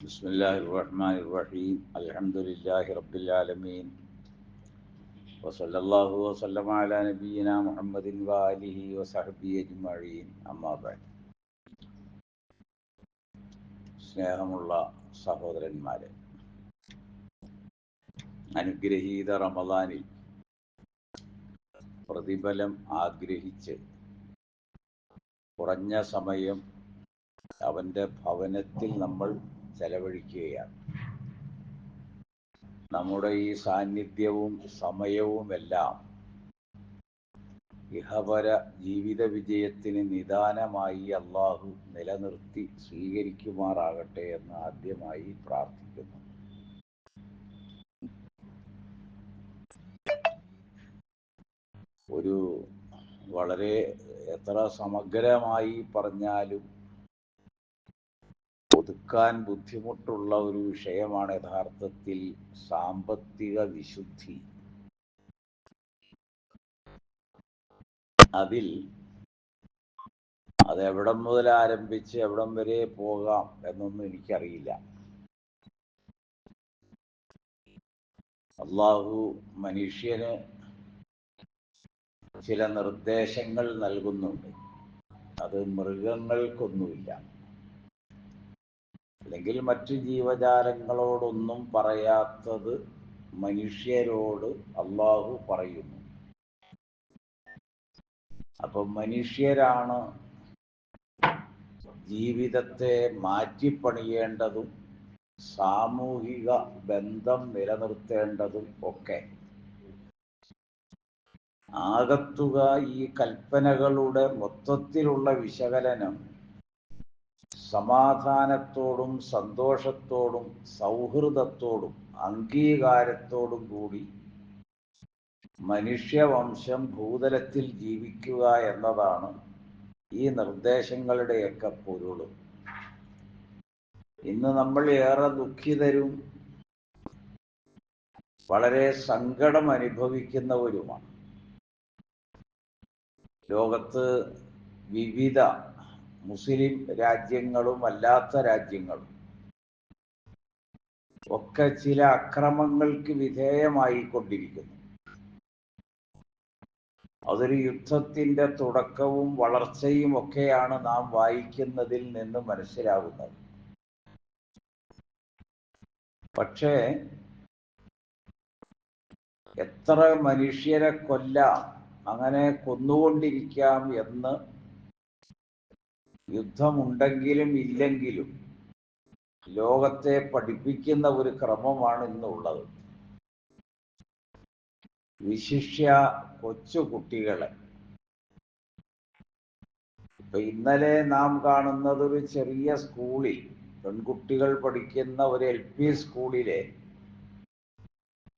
بسم الله الرحمن الرحيم الحمد لله رب العالمين وصلى الله وسلم على نبينا محمد وآله وصحبه أجمعين أما بعد സ്നേഹമുള്ള സഹോദരന്മാരെ, അനുഗ്രഹീത റമദാനിൽ പ്രതിഫലം ആഗ്രഹിച്ച് കുറഞ്ഞ സമയം അവൻ്റെ ഭവനത്തിൽ നമ്മൾ ചെലവഴിക്കുകയാണ്. നമ്മുടെ ഈ സാന്നിധ്യവും സമയവുമെല്ലാം ഇഹപര ജീവിത വിജയത്തിന് നിദാനമായി അള്ളാഹു നിലനിർത്തി സ്വീകരിക്കുമാറാകട്ടെ എന്ന് ആദ്യമായി പ്രാർത്ഥിക്കുന്നു. ഒരു വളരെ എത്ര സമഗ്രമായി പറഞ്ഞാലും ഒതുക്കാൻ ബുദ്ധിമുട്ടുള്ള ഒരു വിഷയമാണ് യഥാർത്ഥത്തിൽ സാമ്പത്തിക വിശുദ്ധി. അതിൽ അത് എവിടം മുതൽ ആരംഭിച്ച് എവിടം വരെ പോകാം എന്നൊന്നും എനിക്കറിയില്ല. അള്ളാഹു മനുഷ്യന് ചില നിർദ്ദേശങ്ങൾ നൽകുന്നുണ്ട്. അത് മൃഗങ്ങൾക്കൊന്നുമില്ല, അല്ലെങ്കിൽ മറ്റു ജീവജാലങ്ങളോടൊന്നും പറയാത്തത് മനുഷ്യരോട് അള്ളാഹു പറയുന്നു. അപ്പം മനുഷ്യരാണ് ജീവിതത്തെ മാറ്റിപ്പണിയേണ്ടതും സാമൂഹിക ബന്ധം നിലനിർത്തേണ്ടതും ഒക്കെ. ആകത്തുക ഈ കൽപ്പനകളുടെ മൊത്തത്തിലുള്ള വിശകലനം സമാധാനത്തോടും സന്തോഷത്തോടും സൗഹൃദത്തോടും അംഗീകാരത്തോടും കൂടി മനുഷ്യവംശം ഭൂതലത്തിൽ ജീവിക്കുക എന്നതാണ് ഈ നിർദ്ദേശങ്ങളുടെയൊക്കെ പൊരുൾ. ഇന്ന് നമ്മൾ ഏറെ ദുഃഖിതരും വളരെ സങ്കടം അനുഭവിക്കുന്നവരുമാണ്. ലോകത്ത് വിവിധ മുസ്ലിം രാജ്യങ്ങളും അല്ലാത്ത രാജ്യങ്ങളും ഒക്കെ ചില അക്രമങ്ങൾക്ക് വിധേയമായി കൊണ്ടിരിക്കുന്നു. അതൊരു യുദ്ധത്തിന്റെ തുടക്കവും വളർച്ചയും ഒക്കെയാണ് നാം വായിക്കുന്നതിൽ നിന്ന് മനസ്സിലാകുന്നത്. പക്ഷേ എത്ര മനുഷ്യരെ കൊല്ലാം, അങ്ങനെ കൊന്നുകൊണ്ടിരിക്കാം എന്ന് യുദ്ധമുണ്ടെങ്കിലും ഇല്ലെങ്കിലും ലോകത്തെ പഠിപ്പിക്കുന്ന ഒരു ക്രമമാണ് ഇന്നുള്ളത്. വിശിഷ്യ കൊച്ചു കുട്ടികളെ. ഇപ്പൊ ഇന്നലെ നാം കാണുന്നത് ഒരു ചെറിയ സ്കൂളിൽ പെൺകുട്ടികൾ പഠിക്കുന്ന ഒരു LP സ്കൂളിലെ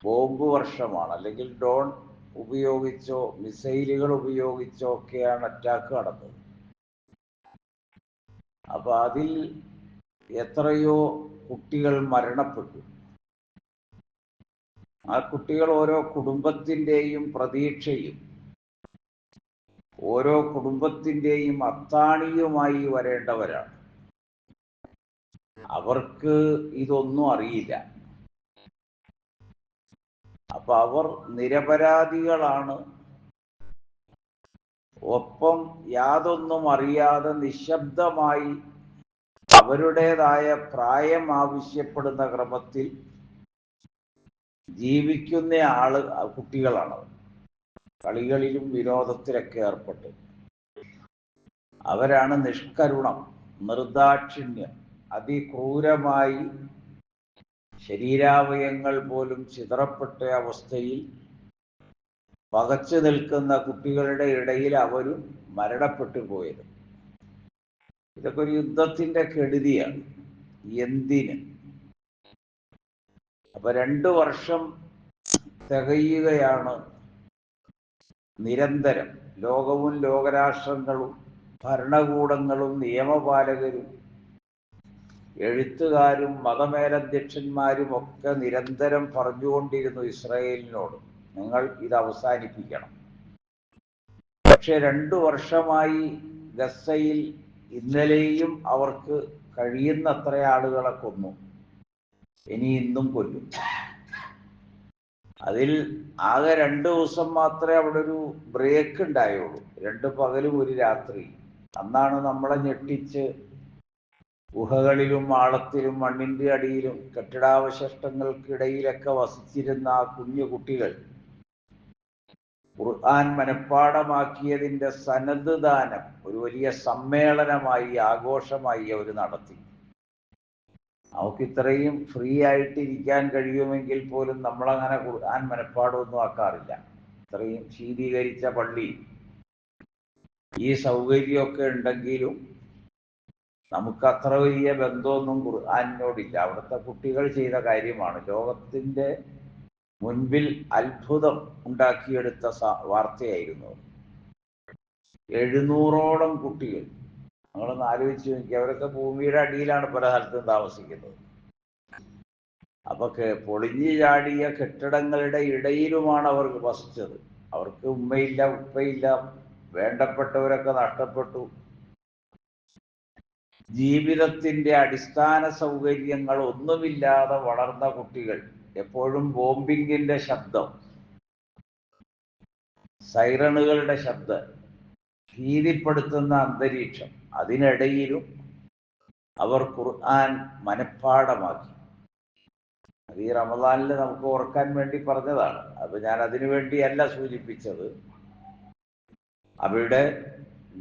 ബോംബ് വർഷമാണ്, അല്ലെങ്കിൽ ഡ്രോൺ ഉപയോഗിച്ചോ മിസൈലുകൾ ഉപയോഗിച്ചോ ഒക്കെയാണ് അറ്റാക്ക് നടന്നത്. അപ്പൊ അതിൽ എത്രയോ കുട്ടികൾ മരണപ്പെട്ടു. ആ കുട്ടികൾ ഓരോ കുടുംബത്തിൻ്റെയും പ്രതീക്ഷയും ഓരോ കുടുംബത്തിൻ്റെയും അത്താണിയുമായി വരേണ്ടവരാണ്. അവർക്ക് ഇതൊന്നും അറിയില്ല. അപ്പൊ അവർ നിരപരാധികളാണ്. ഒപ്പം യാതൊന്നും അറിയാതെ നിശബ്ദമായി അവരുടേതായ പ്രായം ആവശ്യപ്പെടുന്ന ക്രമത്തിൽ ജീവിക്കുന്ന കുട്ടികളാണ്. കളികളിലും വിനോദത്തിലൊക്കെ ഏർപ്പെട്ട് അവരാണ് നിഷ്കരുണം, നിർദാക്ഷിണ്യം, അതിക്രൂരമായി ശരീരാവയങ്ങൾ പോലും ചിതറപ്പെട്ട അവസ്ഥയിൽ പകച്ചു നിൽക്കുന്ന കുട്ടികളുടെ ഇടയിൽ അവരും മരണപ്പെട്ടു പോയത്. ഇതൊക്കെ ഒരു യുദ്ധത്തിന്റെ കെടുതിയാണ്. എന്തിന്? അപ്പൊ 2 വർഷം തികയുകയാണ് നിരന്തരം ലോകവും ലോകരാഷ്ട്രങ്ങളും ഭരണകൂടങ്ങളും നിയമപാലകരും എഴുത്തുകാരും മതമേലധ്യക്ഷന്മാരും ഒക്കെ നിരന്തരം പറഞ്ഞുകൊണ്ടിരുന്നു ഇസ്രായേലിനോട്, നിങ്ങൾ ഇത് അവസാനിപ്പിക്കണം. പക്ഷെ 2 വർഷമായി ഗസയിൽ ഇന്നലെയും അവർക്ക് കഴിയുന്നത്ര ആളുകളെ കൊന്നു. ഇനി ഇന്നും കൊല്ലും. അതിൽ ആകെ 2 ദിവസം മാത്രമേ അവിടെ ഒരു ബ്രേക്ക് ഉണ്ടായുള്ളൂ. 2 പകലും 1 രാത്രി. അന്നാണ് നമ്മളെ ഞെട്ടിച്ച് ഗുഹകളിലും ആളത്തിലും മണ്ണിന്റെ അടിയിലും കെട്ടിടാവശിഷ്ടങ്ങൾക്കിടയിലൊക്കെ വസിച്ചിരുന്ന ആ കുഞ്ഞു കുട്ടികൾ ഖുർആൻ മനഃപ്പാടമാക്കിയതിന്റെ സനദ് ദാനം ഒരു വലിയ സമ്മേളനമായി, ആഘോഷമായി അവർ നടത്തി. നമുക്ക് ഇത്രയും ഫ്രീ ആയിട്ട് ഇരിക്കാൻ കഴിയുമെങ്കിൽ പോലും നമ്മളങ്ങനെ ഖുർആൻ മനഃപ്പാടമൊന്നും ആക്കാറില്ല. ഇത്രയും ശീതീകരിച്ച പള്ളി, ഈ സൗകര്യമൊക്കെ ഉണ്ടെങ്കിലും നമുക്ക് അത്ര വലിയ ബന്ധമൊന്നും ഖുർആനിനോടില്ല. അവിടുത്തെ കുട്ടികൾ ചെയ്ത കാര്യമാണ് ലോകത്തിന്റെ മുൻപിൽ അത്ഭുതം ഉണ്ടാക്കിയെടുത്ത വാർത്തയായിരുന്നു. 700ഓളം കുട്ടികൾ. നമ്മളൊന്ന് ആലോചിച്ച് നോക്കി, അവരൊക്കെ ഭൂമിയുടെ അടിയിലാണ് പല സ്ഥലത്തും താമസിക്കുന്നത്. അപ്പൊ പൊളിഞ്ഞു ചാടിയ കെട്ടിടങ്ങളുടെ ഇടയിലുമാണ് അവർ വസിച്ചത്. അവർക്ക് ഉമ്മയില്ല, ഉപ്പയില്ല, വേണ്ടപ്പെട്ടവരൊക്കെ നഷ്ടപ്പെട്ടു. ജീവിതത്തിന്റെ അടിസ്ഥാന സൗകര്യങ്ങൾ ഒന്നുമില്ലാതെ വളർന്ന കുട്ടികൾ. എപ്പോഴും ബോംബിങ്ങിന്റെ ശബ്ദം, സൈറണുകളുടെ ശബ്ദം, ഭീതിപ്പെടുത്തുന്ന അന്തരീക്ഷം. അതിനിടയിലും അവർ ഖുർആൻ മനഃപ്പാടമാക്കി. അത് ഈ റമദാനിൽ നമുക്ക് ഓർക്കാൻ വേണ്ടി പറഞ്ഞതാണ്. അപ്പൊ ഞാൻ അതിനു വേണ്ടിയല്ല സൂചിപ്പിച്ചത്. അവിടെ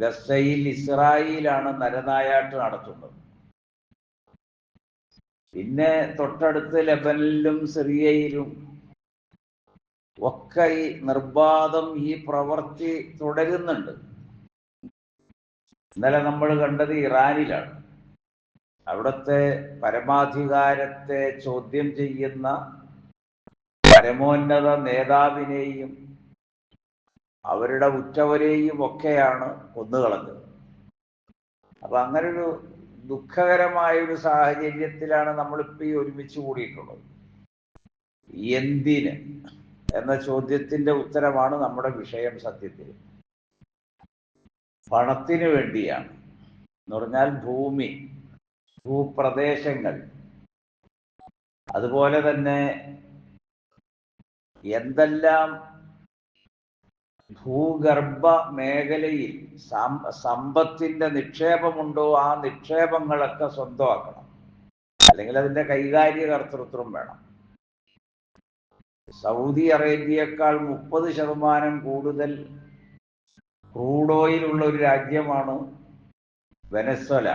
ഗസയിൽ ഇസ്രായേലാണ് നരനായാട്ട് നടത്തുന്നത്. പിന്നെ തൊട്ടടുത്ത് ലെബനനിലും സിറിയയിലും ഒക്കെ ഈ നിർബാധം ഈ പ്രവൃത്തി തുടരുന്നുണ്ട്. ഇന്നലെ നമ്മൾ കണ്ടത് ഇറാനിലാണ്. അവിടുത്തെ പരമാധികാരത്തെ ചോദ്യം ചെയ്യുന്ന പരമോന്നത നേതാവിനെയും അവരുടെ ഉറ്റവരെയും ഒക്കെയാണ് കൊന്നുകളഞ്ഞത്. അപ്പൊ അങ്ങനൊരു ദുഃഖകരമായൊരു സാഹചര്യത്തിലാണ് നമ്മളിപ്പോൾ ഈ ഒരുമിച്ച് കൂടിയിട്ടുള്ളത്. എന്തിന് എന്ന ചോദ്യത്തിന്റെ ഉത്തരമാണ് നമ്മുടെ വിഷയം. സത്യത്തിൽ പണത്തിന് വേണ്ടിയാണ്. എന്ന് പറഞ്ഞാൽ ഭൂമി, ഭൂപ്രദേശങ്ങൾ, അതുപോലെ തന്നെ എന്തെല്ലാം ഭൂഗർഭ മേഖലയിൽ സമ്പത്തിന്റെ നിക്ഷേപമുണ്ടോ ആ നിക്ഷേപങ്ങളൊക്കെ സ്വന്തമാക്കണം. അല്ലെങ്കിൽ അതിന്റെ കൈകാര്യകർത്തൃത്വം വേണം. സൗദി അറേബ്യയേക്കാൾ 30% കൂടുതൽ ക്രൂഡ് ഓയിൽ ഉള്ള ഒരു രാജ്യമാണ് വെനസ്വല.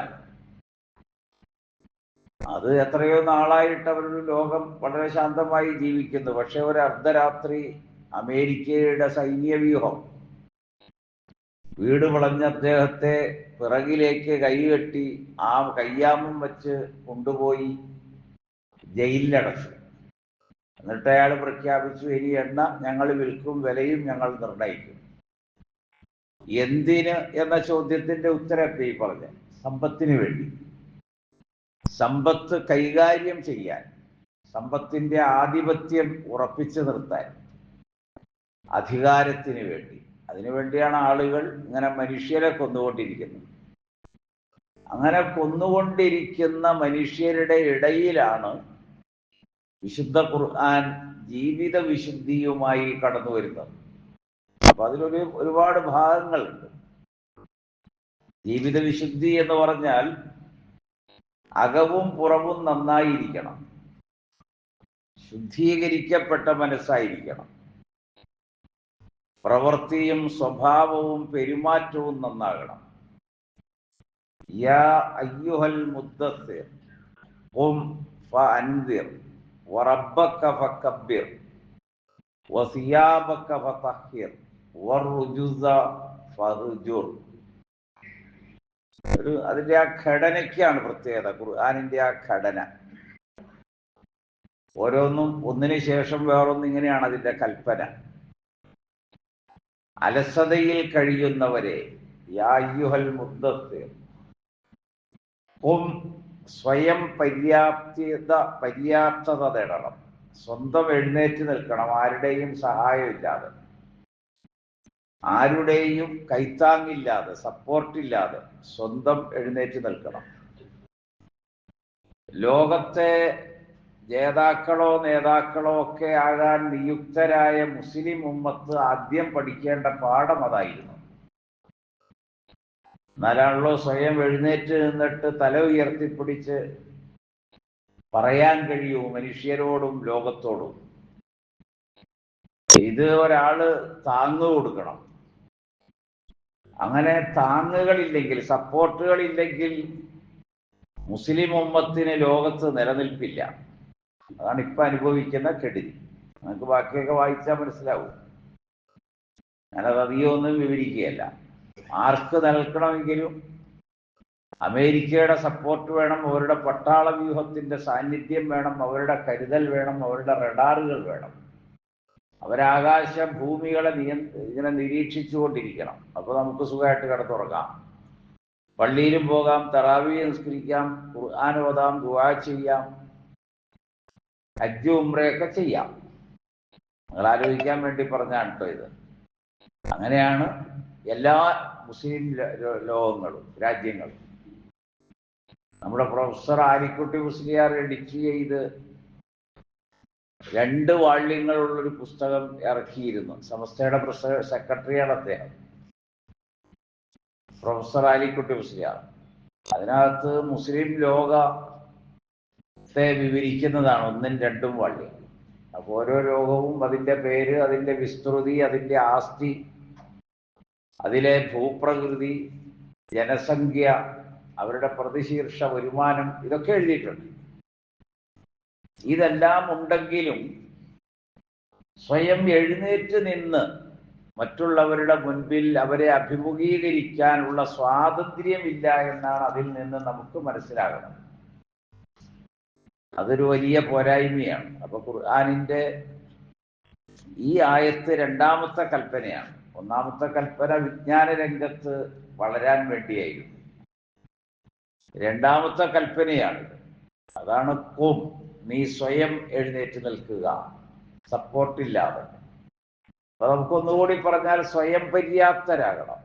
അത് എത്രയോ നാളായിട്ട് അവരുടെ ലോകം വളരെ ശാന്തമായി ജീവിക്കുന്നു. പക്ഷെ ഒരു അർദ്ധരാത്രി അമേരിക്കയുടെ സൈന്യവ്യൂഹം വീട് വളഞ്ഞ അദ്ദേഹത്തെ പിറകിലേക്ക് കൈകെട്ടി ആ കയ്യാമം വെച്ച് കൊണ്ടുപോയി ജയിലിലടച്ചു. എന്നിട്ട് അയാൾ പ്രഖ്യാപിച്ചു, ഇനി എണ്ണ ഞങ്ങൾ വിൽക്കും, വിലയും ഞങ്ങൾ നിർണയിക്കും. എന്തിന് എന്ന ചോദ്യത്തിന്റെ ഉത്തരത്തെ ഈ പറഞ്ഞ സമ്പത്തിന് വേണ്ടി. സമ്പത്ത് കൈകാര്യം ചെയ്യാൻ, സമ്പത്തിന്റെ ആധിപത്യം ഉറപ്പിച്ചു നിർത്താൻ, അധികാരത്തിന് വേണ്ടി. അതിനുവേണ്ടിയാണ് ആളുകൾ ഇങ്ങനെ മനുഷ്യരെ കൊന്നുകൊണ്ടിരിക്കുന്നത്. അങ്ങനെ കൊന്നുകൊണ്ടിരിക്കുന്ന മനുഷ്യരുടെ ഇടയിലാണ് വിശുദ്ധ ഖുർആൻ ജീവിത വിശുദ്ധിയുമായി കടന്നു വരുന്നത്. അപ്പൊ അതിലൊരു ഒരുപാട് ഭാഗങ്ങളുണ്ട്. ജീവിത വിശുദ്ധി എന്ന് പറഞ്ഞാൽ അകവും പുറവും നന്നായിരിക്കണം, ശുദ്ധീകരിക്കപ്പെട്ട മനസ്സായിരിക്കണം, പ്രവൃത്തിയും സ്വഭാവവും പെരുമാറ്റവും നന്നാകണം. യാ അയ്യുഹൽ മുദ്ദസ്സിർ ഖും ഫഅൻദിർ വറബ്ബക ഫകബ്ബിർ വസിയാബക ഫതഹിർ വറുജുസ ഫഹ്ജുർ. അതിന്റെ ആ ഘടനയ്ക്കാണ് പ്രത്യേകത. ഖുർആനിന്റെ ആ ഘടന ഓരോന്നും ഒന്നിനു ശേഷം വേറൊന്നും ഇങ്ങനെയാണ് അതിന്റെ കൽപ്പന. അലസതയിൽ കഴിയുന്നവരെ, യാ അയ്യുഹൽ മുദ്ദസ്സിർ ഖും, സ്വയം പര്യാപ്തത നേടണം. സ്വന്തം എഴുന്നേറ്റ് നിൽക്കണം, ആരുടെയും സഹായമില്ലാതെ, ആരുടെയും കൈത്താങ്ങില്ലാതെ, സപ്പോർട്ടില്ലാതെ സ്വന്തം എഴുന്നേറ്റ് നിൽക്കണം. ലോകത്തെ ജേതാക്കളോ നേതാക്കളോ ഒക്കെ ആകാൻ നിയുക്തരായ മുസ്ലിം ഉമ്മത്ത് ആദ്യം പഠിക്കേണ്ട പാഠം അതായിരുന്നു. എന്നാലാണല്ലോ സ്വയം എഴുന്നേറ്റ് നിന്നിട്ട് തല ഉയർത്തിപ്പിടിച്ച് പറയാൻ കഴിയൂ മനുഷ്യരോടും ലോകത്തോടും. ഇത് ഒരാള് താങ്ങ് കൊടുക്കണം. അങ്ങനെ താങ്ങുകളില്ലെങ്കിൽ, സപ്പോർട്ടുകളില്ലെങ്കിൽ മുസ്ലിം ഉമ്മത്തിന് ലോകത്ത് നിലനിൽപ്പില്ല. അതാണ് ഇപ്പൊ അനുഭവിക്കുന്ന കെടുതി. നമുക്ക് ബാക്കിയൊക്കെ വായിച്ചാൽ മനസ്സിലാവും. ഞാനത് അധികമൊന്നും വിവരിക്കുകയല്ല. ആർക്ക് നിലനിൽക്കണമെങ്കിലും അമേരിക്കയുടെ സപ്പോർട്ട് വേണം, അവരുടെ പട്ടാള വ്യൂഹത്തിന്റെ സാന്നിധ്യം വേണം, അവരുടെ കരുതൽ വേണം, അവരുടെ റഡാറുകൾ വേണം. അവരാകാശ ഭൂമികളെ ഇങ്ങനെ നിരീക്ഷിച്ചുകൊണ്ടിരിക്കണം. അപ്പോൾ നമുക്ക് സുഖമായിട്ട് കിടന്നുറങ്ങാം, പള്ളിയിലും പോകാം, തറാവീഹ് നിസ്കരിക്കാം, ഖുർആൻ ഓതാം, ദുആ ചെയ്യാം, ഹജ്ജ് ഉംറയൊക്കെ ചെയ്യാം. നിങ്ങൾ ആലോചിക്കാൻ വേണ്ടി പറഞ്ഞാണ് കേട്ടോ ഇത്. അങ്ങനെയാണ് എല്ലാ മുസ്ലിം ലോകങ്ങളും രാജ്യങ്ങളും. നമ്മുടെ പ്രൊഫസർ ആലിക്കുട്ടി മുസ്ലിയാർ എഡിറ്റ് ചെയ്ത് 2 വാള്യങ്ങളുള്ളൊരു പുസ്തകം ഇറക്കിയിരുന്നു. സമസ്തയുടെ സെക്രട്ടറിയാണ് അദ്ദേഹം, പ്രൊഫസർ ആലിക്കുട്ടി മുസ്ലിയാർ. അതിനകത്ത് മുസ്ലിം ലോകത്തെ വിവരിക്കുന്നതാണ് 1ഉം 2ഉം വാള്യം. അപ്പോൾ ഓരോ ലോകവും അതിൻ്റെ പേര്, അതിൻ്റെ വിസ്തൃതി, അതിൻ്റെ ആസ്തി, അതിലെ ഭൂപ്രകൃതി, ജനസംഖ്യ, അവരുടെ പ്രതിശീർഷ വരുമാനം, ഇതൊക്കെ എഴുതിയിട്ടുണ്ട്. ഇതെല്ലാം ഉണ്ടെങ്കിലും സ്വയം എഴുന്നേറ്റ് നിന്ന് മറ്റുള്ളവരുടെ മുൻപിൽ അവരെ അഭിമുഖീകരിക്കാനുള്ള സ്വാതന്ത്ര്യമില്ല എന്നാണ് അതിൽ നിന്ന് നമുക്ക് മനസ്സിലാകുന്നത്. അതൊരു വലിയ പോരായ്മയാണ്. അപ്പൊ ഖുർആനിന്റെ ഈ ആയത്ത് 2ാമത്തെ കൽപ്പനയാണ്. 1ാമത്തെ കൽപ്പന വിജ്ഞാന രംഗത്ത് വളരാൻ വേണ്ടിയായിരുന്നു. 2ാമത്തെ കൽപ്പനയാണ്. അതാണ് ഖും, നീ സ്വയം എഴുന്നേറ്റ് നിൽക്കുക, സപ്പോർട്ടില്ലാതെ. അപ്പൊ നമുക്കൊന്നുകൂടി പറഞ്ഞാൽ സ്വയം പര്യാപ്തരാകണം.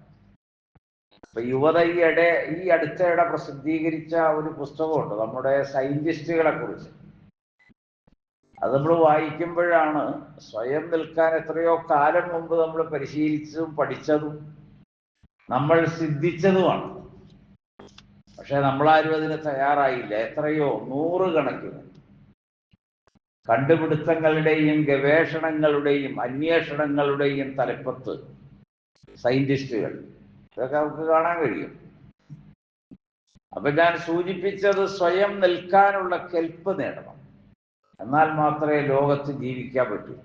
അപ്പൊ യുവത ഈ അടുത്തിടെ പ്രസിദ്ധീകരിച്ച ഒരു പുസ്തകമുണ്ട് നമ്മുടെ സയന്റിസ്റ്റുകളെ കുറിച്ച്. അത് നമ്മൾ വായിക്കുമ്പോഴാണ് സ്വയം നിൽക്കാൻ എത്രയോ കാലം മുമ്പ് നമ്മൾ പരിശീലിച്ചതും പഠിച്ചതും നമ്മൾ സിദ്ധിച്ചതുമാണ്. പക്ഷെ നമ്മളാരും അതിന് തയ്യാറായില്ല. എത്രയോ 100 കണക്കിന് കണ്ടുപിടുത്തങ്ങളുടെയും ഗവേഷണങ്ങളുടെയും അന്വേഷണങ്ങളുടെയും തലപ്പത്ത് സയന്റിസ്റ്റുകൾ, ഇതൊക്കെ നമുക്ക് കാണാൻ കഴിയും. അപ്പൊ ഞാൻ സൂചിപ്പിച്ചത് സ്വയം നിൽക്കാനുള്ള കെൽപ്പ് നേടണം. എന്നാൽ മാത്രമേ ലോകത്ത് ജീവിക്കാൻ പറ്റൂ.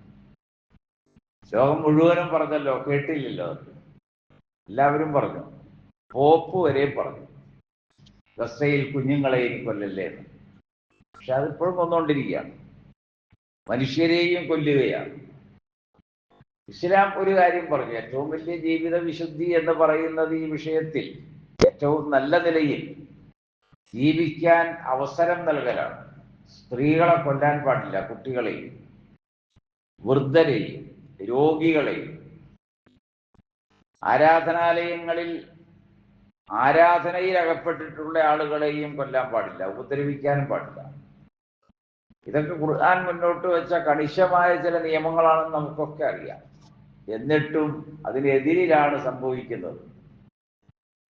ലോകം മുഴുവനും പറഞ്ഞല്ലോ, കേട്ടില്ലല്ലോ, എല്ലാവരും പറഞ്ഞു. പോപ്പ് വരെ പറഞ്ഞു ഗസയിൽ കുഞ്ഞുങ്ങളെ ഇനി കൊല്ലല്ലേ എന്ന്. പക്ഷെ അതിപ്പോഴും കൊന്നുകൊണ്ടിരിക്കുകയാണ്, മനുഷ്യരെയും കൊല്ലുകയാണ്. ഇസ്ലാം ഒരു കാര്യം പറഞ്ഞു, ഏറ്റവും വലിയ ജീവിത വിശുദ്ധി എന്ന് പറയുന്നത് ഈ വിഷയത്തിൽ ഏറ്റവും നല്ല നിലയിൽ ജീവിക്കാൻ അവസരം നൽകലാണ്. സ്ത്രീകളെ കൊല്ലാൻ പാടില്ല, കുട്ടികളെയും വൃദ്ധരെയും രോഗികളെയും. ആരാധനാലയങ്ങളിൽ ആരാധനയിൽ അകപ്പെട്ടിട്ടുള്ള ആളുകളെയും കൊല്ലാൻ പാടില്ല, ഉപദ്രവിക്കാനും പാടില്ല. ഇതൊക്കെ ഖുർആൻ മുന്നോട്ട് വെച്ച കണിശമായ ചില നിയമങ്ങളാണെന്ന് നമുക്കൊക്കെ അറിയാം. എന്നിട്ടും അതിനെതിരിലാണ് സംഭവിക്കുന്നത്.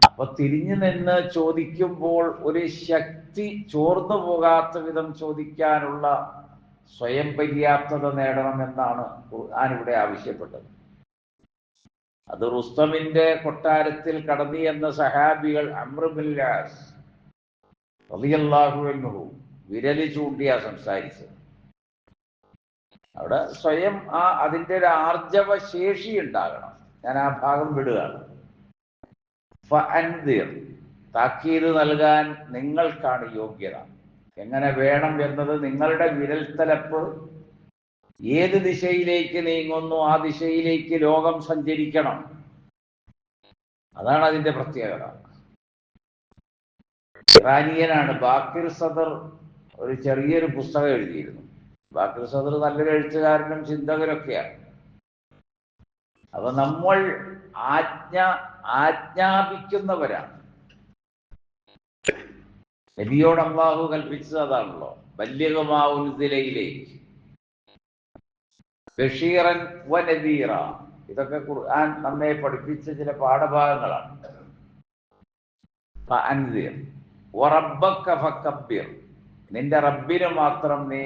അപ്പൊ തിരിഞ്ഞു നിന്ന് ചോദിക്കുമ്പോൾ ഒരു ശക്തി ചോർന്നു പോകാത്ത വിധം ചോദിക്കാനുള്ള സ്വയം പര്യാപ്തത നേടണമെന്നാണ് ഖുർആൻ ഇവിടെ ആവശ്യപ്പെട്ടത്. അത് റുസ്തമിന്റെ കൊട്ടാരത്തിൽ കടന്നു എന്ന സഹാബികൾ അംർ ബിൻ ആസ് റളിയല്ലാഹു അൻഹു വിരല് ചൂണ്ടിയാ സംസാരിച്ചത്. അവിടെ സ്വയം അതിൻ്റെ ഒരു ആർജവ ശേഷി ഉണ്ടാകണം. ഞാൻ ആ ഭാഗം വിടുകയാണ്. ഫഅൻദിർ, താക്കീത് നൽകാൻ നിങ്ങൾക്കാണ് യോഗ്യത. എങ്ങനെ വേണം എന്നത് നിങ്ങളുടെ വിരൽത്തലപ്പ് ഏത് ദിശയിലേക്ക് നീങ്ങുന്നു ആ ദിശയിലേക്ക് ലോകം സഞ്ചരിക്കണം. അതാണ് അതിന്റെ പ്രത്യേകത. ഇറാനിയനാണ് ബാക്കിർ സദർ ഒരു ചെറിയൊരു പുസ്തകം എഴുതിയിരുന്നു. ബാക്കിർ സദർ നല്ലൊരു എഴുത്തുകാരനും ചിന്തകരൊക്കെയാണ്. അപ്പൊ നമ്മൾ ആജ്ഞാപിക്കുന്നവരാണ്. നബിയോട് അല്ലാഹു കൽപ്പിച്ചത് അതാണല്ലോ. ബല്ലിഗ് മാ ഉൻസില ഇലൈക് ബഷീറൻ വനദീറ. ഇതൊക്കെ ഖുർആൻ നമ്മെ പഠിപ്പിച്ച ചില പാഠഭാഗങ്ങളാണ്. ഫഅൻസിർ വറബ്ബക ഫകബ്ബിർ, നിന്റെ റബ്ബിന് മാത്രം നീ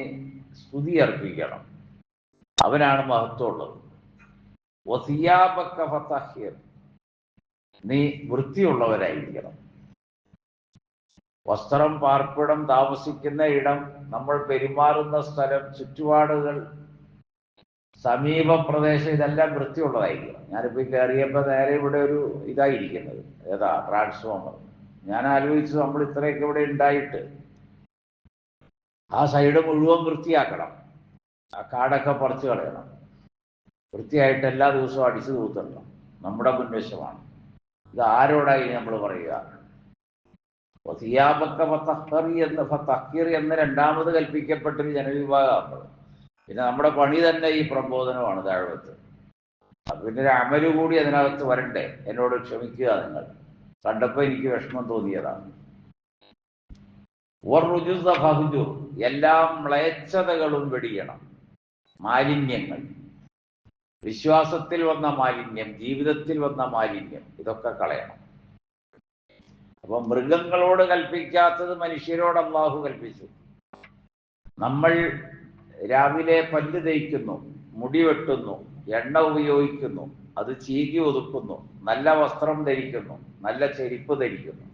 സ്തുതി അർപ്പിക്കണം, അവനാണ് മഹത്വമുള്ളത്. വസിയാബക ഫതഹിർ, നീ വൃത്തിയുള്ളവരായിരിക്കണം. വസ്ത്രം, പാർപ്പിടം, താമസിക്കുന്ന ഇടം, നമ്മൾ പെരുമാറുന്ന സ്ഥലം, ചുറ്റുപാടുകൾ, സമീപ പ്രദേശം, ഇതെല്ലാം വൃത്തിയുള്ളതായിരിക്കണം. ഞാനിപ്പോൾ കയറിയപ്പോൾ നേരെ ഇവിടെ ഒരു ഇതായിരിക്കുന്നത്, ഏതാ ട്രാൻസ്ഫോമർ. ഞാൻ ആലോചിച്ചു, നമ്മൾ ഇത്രയൊക്കെ ഇവിടെ ഉണ്ടായിട്ട് ആ സൈഡ് മുഴുവൻ വൃത്തിയാക്കണം, ആ കാടൊക്കെ പറിച്ചു കളയണം, വൃത്തിയായിട്ട് എല്ലാ ദിവസവും അടിച്ചു തൂത്തണം. നമ്മുടെ മുൻവശമാണ്. ഇത് ആരോടായി നമ്മൾ പറയുക? ഫതഹ്ഹിർ എന്ന് രണ്ടാമത് കൽപ്പിക്കപ്പെട്ടൊരു ജനവിഭാഗമാണ്. പിന്നെ നമ്മുടെ പണി തന്നെ ഈ പ്രബോധനമാണ്, ദഅവത്ത്. അത് പിന്നെ ഒരു അമല് കൂടി അതിനകത്ത് വരണ്ടേ. എന്നോട് ക്ഷമിക്കുക, നിങ്ങൾ കണ്ടപ്പോൾ എനിക്ക് വിഷമം തോന്നിയതാണ്. വറുജുസ ഫഹ്ജുർ, എല്ലാ മ്ലേച്ഛതകളും വെടിയണം. മാലിന്യങ്ങൾ, വിശ്വാസത്തിൽ വന്ന മാലിന്യം, ജീവിതത്തിൽ വന്ന മാലിന്യം, ഇതൊക്കെ കളയണം. അപ്പൊ മൃഗങ്ങളോട് കൽപ്പിക്കാത്തത് മനുഷ്യരോട് അല്ലാഹു കൽപ്പിച്ചു. നമ്മൾ രാവിലെ പല്ല് തേയ്ക്കുന്നു, മുടി വെട്ടുന്നു, എണ്ണ ഉപയോഗിക്കുന്നു, അത് ചീകി ഒതുക്കുന്നു, നല്ല വസ്ത്രം ധരിക്കുന്നു, നല്ല ചെരുപ്പ് ധരിക്കുന്നു.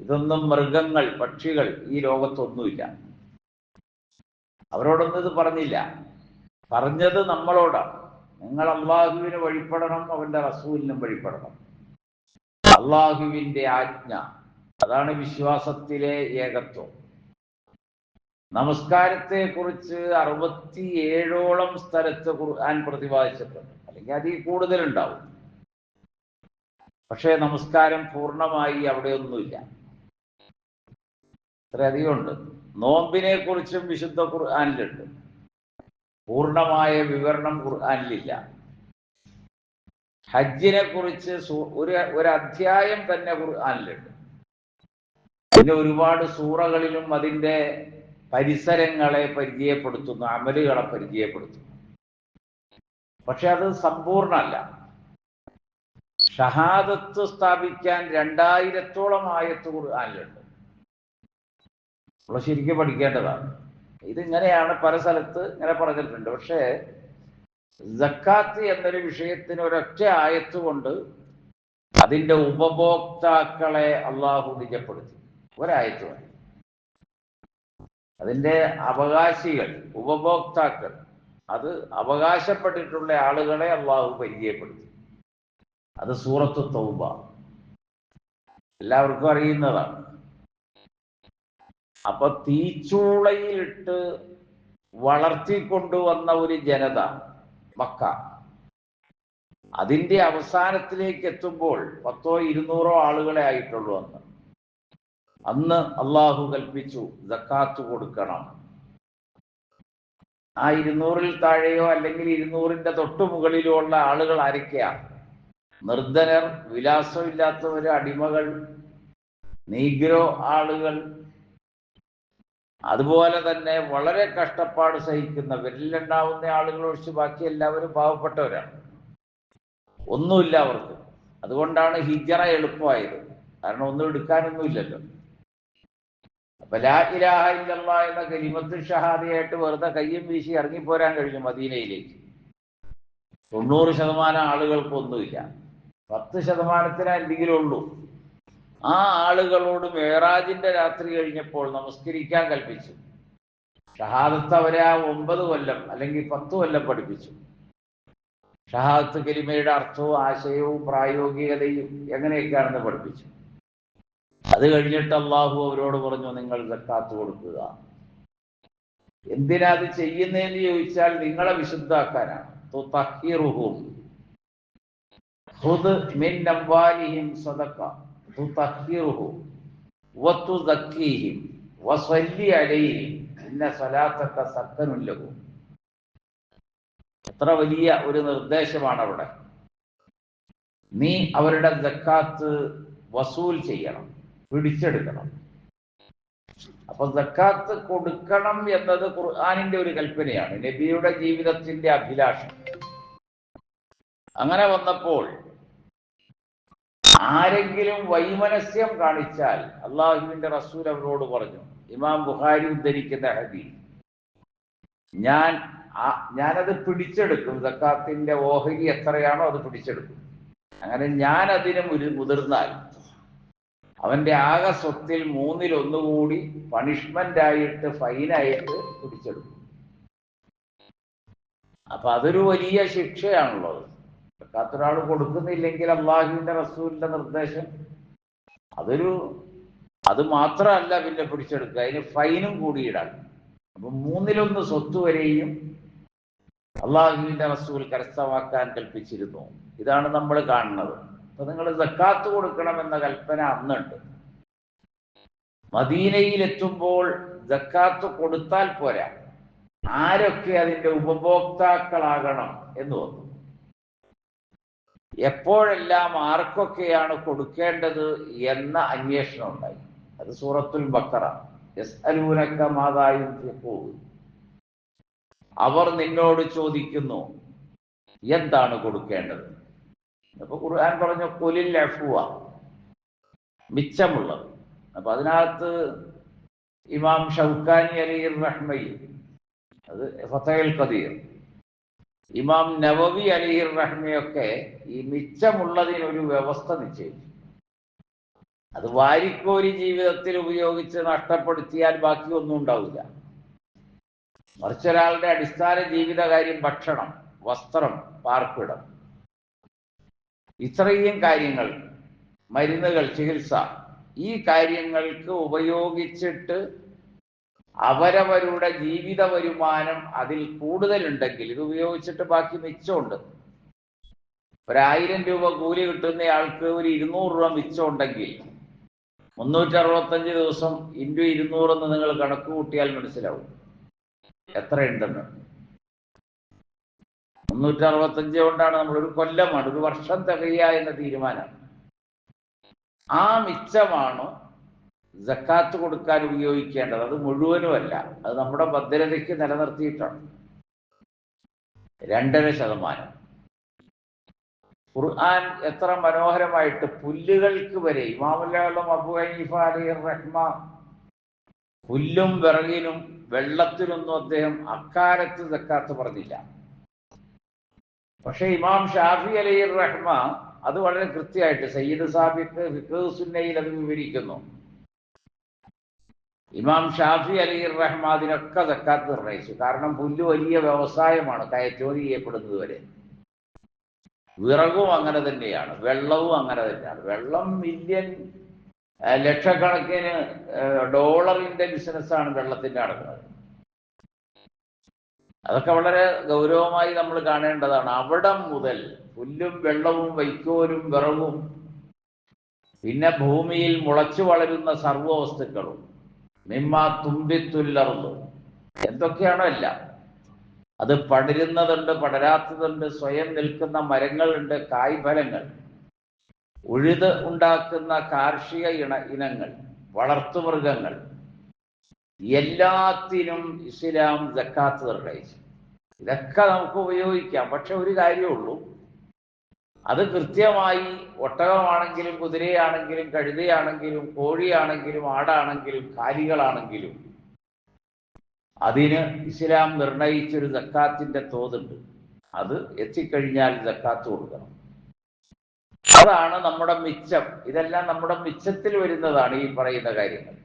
ഇതൊന്നും മൃഗങ്ങൾ, പക്ഷികൾ ഈ ലോകത്തൊന്നുമില്ല. അവരോടൊന്നും ഇത് പറഞ്ഞില്ല. പറഞ്ഞത് നമ്മളോടാണ്. നിങ്ങൾ അള്ളാഹുവിന് വഴിപ്പെടണം, അവന്റെ റസൂലിനും വഴിപ്പെടണം. അള്ളാഹുവിന്റെ ആജ്ഞ, അതാണ് വിശ്വാസത്തിലെ ഏകത്വം. നമസ്കാരത്തെ കുറിച്ച് 67ഓളം സ്ഥലത്ത് ഖുർആൻ പ്രതിപാദിച്ചിട്ടുണ്ട്, അല്ലെങ്കിൽ അതിൽ കൂടുതലുണ്ടാവും. പക്ഷേ നമസ്കാരം പൂർണ്ണമായി അവിടെയൊന്നുമില്ല, ഇത്രയധികം ഉണ്ട്. നോമ്പിനെ കുറിച്ചും വിശുദ്ധ ഖുർആനിലുണ്ട്, പൂർണ്ണമായ വിവരണം ഖുർആനിലില്ല. ഹജ്ജിനെ കുറിച്ച് ഒരു അധ്യായം തന്നെ ഖുർആനിലുണ്ട്. പിന്നെ ഒരുപാട് സൂറകളിലും അതിൻ്റെ പരിസരങ്ങളെ പരിചയപ്പെടുത്തുന്നു, അമലുകളെ പരിചയപ്പെടുത്തുന്നു. പക്ഷെ അത് സമ്പൂർണ്ണമല്ല. ഷഹാദത്ത് സ്ഥാപിക്കാൻ 2000ഓളം ആയത്ത് ഖുർആനിലുണ്ട്. നമ്മൾ ശരിക്കും പഠിക്കേണ്ടതാണ്. ഇതിങ്ങനെയാണ്, പല സ്ഥലത്ത് ഇങ്ങനെ പറഞ്ഞിട്ടുണ്ട്. പക്ഷേ സക്കാത്ത് എന്നൊരു വിഷയത്തിന് ഒരൊറ്റ ആയത്ത് കൊണ്ട് അതിൻ്റെ ഉപഭോക്താക്കളെ അള്ളാഹു നിജപ്പെടുത്തി. ഒരായത്ത് മതി. അതിൻ്റെ അവകാശികൾ, ഉപഭോക്താക്കൾ, അത് അവകാശപ്പെട്ടിട്ടുള്ള ആളുകളെ അള്ളാഹു പരിചയപ്പെടുത്തി. അത് സൂറത്ത് തൗബ, എല്ലാവർക്കും അറിയുന്നതാണ്. അപ്പൊ തീച്ചൂളയിലിട്ട് വളർത്തിക്കൊണ്ടുവന്ന ഒരു ജനത മക്ക, അതിന്റെ അവസാനത്തിലേക്ക് എത്തുമ്പോൾ 100-200 ആളുകളെ ആയിട്ടുള്ളൂ. അന്ന് അള്ളാഹു കൽപ്പിച്ചു സക്കാത്ത് കൊടുക്കണം. ആ 200-ൽ താഴെയോ അല്ലെങ്കിൽ 200-ന്റെ തൊട്ടു മുകളിലോ ഉള്ള ആളുകൾ ആരൊക്കെയാണ്? നിർധനർ, വിലാസമില്ലാത്തവര്, അടിമകൾ, നീഗ്രോ ആളുകൾ, അതുപോലെ തന്നെ വളരെ കഷ്ടപ്പാട് സഹിക്കുന്ന, വിരലിലുണ്ടാവുന്ന ആളുകൾ ഒഴിച്ച് ബാക്കി എല്ലാവരും പാവപ്പെട്ടവരാണ്, ഒന്നുമില്ല അവർക്ക്. അതുകൊണ്ടാണ് ഹിജ്റ എളുപ്പമായത്, കാരണം ഒന്നും എടുക്കാനൊന്നുമില്ലല്ലോ. അപ്പൊ ലാ ഇലാഹ ഇല്ലല്ലാഹ് എന്ന കലിമത്ത് ഷഹാദയായിട്ട് വെറുതെ കയ്യും വീശി ഇറങ്ങിപ്പോരാൻ കഴിഞ്ഞു മദീനയിലേക്ക്. 90% ആളുകൾക്കൊന്നുമില്ല, 10% എന്തെങ്കിലും ഉള്ളൂ. ആ ആളുകളോട് മേറാജിന്റെ രാത്രി കഴിഞ്ഞപ്പോൾ നമസ്കരിക്കാൻ കൽപ്പിച്ചു. ഷഹാദത്ത് അവരെ ആ 9 കൊല്ലം അല്ലെങ്കിൽ 10 കൊല്ലം പഠിപ്പിച്ചു. ഷഹാദത്ത് കലിമയുടെ അർത്ഥവും ആശയവും പ്രായോഗികതയും എങ്ങനെയൊക്കെയാണെന്ന് പഠിപ്പിച്ചു. അത് കഴിഞ്ഞിട്ട് അള്ളാഹു അവരോട് പറഞ്ഞു, നിങ്ങൾ സക്കാത്ത് കൊടുക്കുക. എന്തിനാ അത് ചെയ്യുന്നതെന്ന് ചോദിച്ചാൽ നിങ്ങളെ വിശുദ്ധാക്കാനാണ്. തുതഹിറുഹും ഖുദ് മിൻ അംവാലിഹിം സദഖ തുതഹിറുഹും വതുസക്കീഹിം വസല്ലി അലൈഹിം ഇന്ന സലാത്തക സക്കനുൻ ലഹും. എത്ര വലിയ ഒരു നിർദ്ദേശമാണ് അവിടെ. നീ അവരുടെ സക്കാത്ത് വസൂൽ ചെയ്യണം, പിടിച്ചെടുക്കണം. അപ്പൊ സക്കാത്ത് കൊടുക്കണം എന്നത് ഖുർആനിന്റെ ഒരു കൽപ്പനയാണ്, നബിയുടെ ജീവിതത്തിന്റെ അഭിലാഷം. അങ്ങനെ വന്നപ്പോൾ ആരെങ്കിലും വൈമനസ്യം കാണിച്ചാൽ അള്ളാഹുവിന്റെ റസൂൽ അവരോട് പറഞ്ഞു, ഇമാം ബുഖാരി ഉദ്ധരിക്കുന്ന ഹദീസ്, ഞാനത് പിടിച്ചെടുക്കും, സക്കാത്തിന്റെ ഓഹരി എത്രയാണോ അത് പിടിച്ചെടുക്കും. അങ്ങനെ ഞാൻ അതിന് മുതിർന്നാൽ അവന്റെ ആകെ സ്വത്തിൽ 1/3 കൂടി പണിഷ്മെന്റ് ആയിട്ട്, ഫൈനായിട്ട് പിടിച്ചെടുക്കും. അപ്പൊ അതൊരു വലിയ ശിക്ഷയാണുള്ളത്. സക്കാത്തൊരാൾ കൊടുക്കുന്നില്ലെങ്കിൽ അള്ളാഹുവിന്റെ റസൂലിന്റെ നിർദ്ദേശം അത് മാത്രമല്ല, പിന്നെ പിടിച്ചെടുക്കുക, അതിന് ഫൈനും കൂടി ഇടാൻ. അപ്പൊ 1/3 സ്വത്ത് വരെയും അള്ളാഹുവിന്റെ റസൂൽ കരസ്ഥമാക്കാൻ കൽപ്പിച്ചിരുന്നു. ഇതാണ് നമ്മൾ കാണുന്നത്. അപ്പൊ നിങ്ങൾ സക്കാത്ത് കൊടുക്കണമെന്ന കൽപ്പന അന്നുണ്ട്. മദീനയിലെത്തുമ്പോൾ സക്കാത്ത് കൊടുത്താൽ പോരാ, ആരൊക്കെ അതിന്റെ ഉപഭോക്താക്കളാകണം എന്ന് വന്നു. എപ്പോഴെല്ലാം ആർക്കൊക്കെയാണ് കൊടുക്കേണ്ടത് എന്ന അന്വേഷണം ഉണ്ടായി. അത് സൂറത്തുൽ ബഖറ. യസ്അലൂനക മാദാ യുൻഫിഖൂൻ, അവർ നിന്നോട് ചോദിക്കുന്നു എന്താണ് കൊടുക്കേണ്ടത്. അപ്പൊ ഖുർആൻ പറഞ്ഞു ഖുലിൽ അഫ്വ, മിച്ചമുള്ളത്. അപ്പൊ അതിനകത്ത് ഇമാം ഷൗക്കാനി അലൈഹി റഹ്മയിൽ, അത് ഫതഹുൽ ഖദീർ, ഇമാം നവവി അലൈഹി റഹ്മയൊക്കെ ഈ മിച്ചമുള്ളതിനൊരു വ്യവസ്ഥ നിശ്ചയിച്ചു. അത് വാരിക്കോരി ജീവിതത്തിൽ ഉപയോഗിച്ച് നഷ്ടപ്പെടുത്തിയാൽ ബാക്കി ഒന്നും ഉണ്ടാവില്ല. മറിച്ചൊരാളുടെ അടിസ്ഥാന ജീവിതകാര്യം ഭക്ഷണം, വസ്ത്രം, പാർപ്പിടം, ഇത്രയും കാര്യങ്ങൾ, മരുന്നുകൾ, ചികിത്സ, ഈ കാര്യങ്ങൾക്ക് ഉപയോഗിച്ചിട്ട് അവരവരുടെ ജീവിത വരുമാനം അതിൽ കൂടുതലുണ്ടെങ്കിൽ, ഇത് ഉപയോഗിച്ചിട്ട് ബാക്കി മിച്ചമുണ്ട്, 1000 രൂപ കൂലി കിട്ടുന്നയാൾക്ക് ഒരു 200 രൂപ മിച്ചമുണ്ടെങ്കിൽ 365 ദിവസം ഇൻറ്റു 200 എന്ന് നിങ്ങൾ കണക്ക് കൂട്ടിയാൽ മനസ്സിലാവും എത്രയുണ്ടെന്ന്. 365 കൊണ്ടാണ് നമ്മളൊരു കൊല്ലമാണ്, ഒരു വർഷം തികയുക എന്ന തീരുമാനം. ആ മിച്ചമാണ് സക്കാത്ത് കൊടുക്കാൻ ഉപയോഗിക്കേണ്ടത്. അത് മുഴുവനുമല്ല, അത് നമ്മുടെ ഭദ്രതയ്ക്ക് നിലനിർത്തിയിട്ടാണ് 2.5%. ഖുർആൻ എത്ര മനോഹരമായിട്ട് പുല്ലുകൾക്ക് വരെ, ഇമാമുൽ ആലം അബൂ ഹനീഫ അലൈഹി റഹ്മ, പുല്ലും വിറകിനും വെള്ളത്തിനൊന്നും അദ്ദേഹം അക്കാലത്ത് സക്കാത്ത് പറഞ്ഞില്ല. പക്ഷെ ഇമാം ഷാഫി അലൈഹി റഹ്മ അത് വളരെ കൃത്യമായിട്ട്, സയ്യിദ് സാബിഖ് ഫിഖ്ഹ് സുന്നയിൽ അത് വിവരിക്കുന്നു. ഇമാം ഷാഫി അലൈഹി റഹ്മ അതിനൊക്കെ സക്കാത്ത് നിർണയിച്ചു. കാരണം പുല്ല് വലിയ വ്യവസായമാണ്, കയറ്റുമതി ചെയ്യപ്പെടുന്നത് വരെ. വിറകും അങ്ങനെ തന്നെയാണ്, വെള്ളവും അങ്ങനെ തന്നെയാണ്. വെള്ളം ലക്ഷക്കണക്കിന് ഡോളറിന്റെ ബിസിനസ്സാണ് വെള്ളത്തിന്റെ നടക്കുന്നത്. അതൊക്കെ വളരെ ഗൗരവമായി നമ്മൾ കാണേണ്ടതാണ്. അവിടം മുതൽ പുല്ലും വെള്ളവും വൈക്കോലും വിറകും, പിന്നെ ഭൂമിയിൽ മുളച്ചു വളരുന്ന സർവ്വവസ്തുക്കളും, മിമ്മാ തുമ്പിത്തുല്ലർന്നു, എന്തൊക്കെയാണോ എല്ലാം, അത് പടരുന്നതുണ്ട്, പടരാത്തതുണ്ട്, സ്വയം നിൽക്കുന്ന മരങ്ങളുണ്ട്, കായ്ഫലങ്ങൾ, ഉഴുത് ഉണ്ടാക്കുന്ന കാർഷിക ഇനങ്ങൾ, വളർത്തുമൃഗങ്ങൾ, എല്ലാത്തിനും ഇസ്ലാം സക്കാത്ത് നിർണയിച്ചു. ഇതൊക്കെ നമുക്ക് ഉപയോഗിക്കാം. പക്ഷെ ഒരു കാര്യമുള്ളൂ, അത് കൃത്യമായി ഒട്ടകമാണെങ്കിലും കുതിരയാണെങ്കിലും കഴുതയാണെങ്കിലും കോഴിയാണെങ്കിലും ആടാണെങ്കിലും കാലികളാണെങ്കിലും അതിന് ഇസ്ലാം നിർണയിച്ചൊരു സക്കാത്തിന്റെ തോതുണ്ട്. അത് എത്തിക്കഴിഞ്ഞാൽ സക്കാത്ത് കൊടുക്കണം. അതാണ് നമ്മുടെ മിച്ചം. ഇതെല്ലാം നമ്മുടെ മിച്ചത്തിൽ വരുന്നതാണ് ഈ പറയുന്ന കാര്യങ്ങൾ.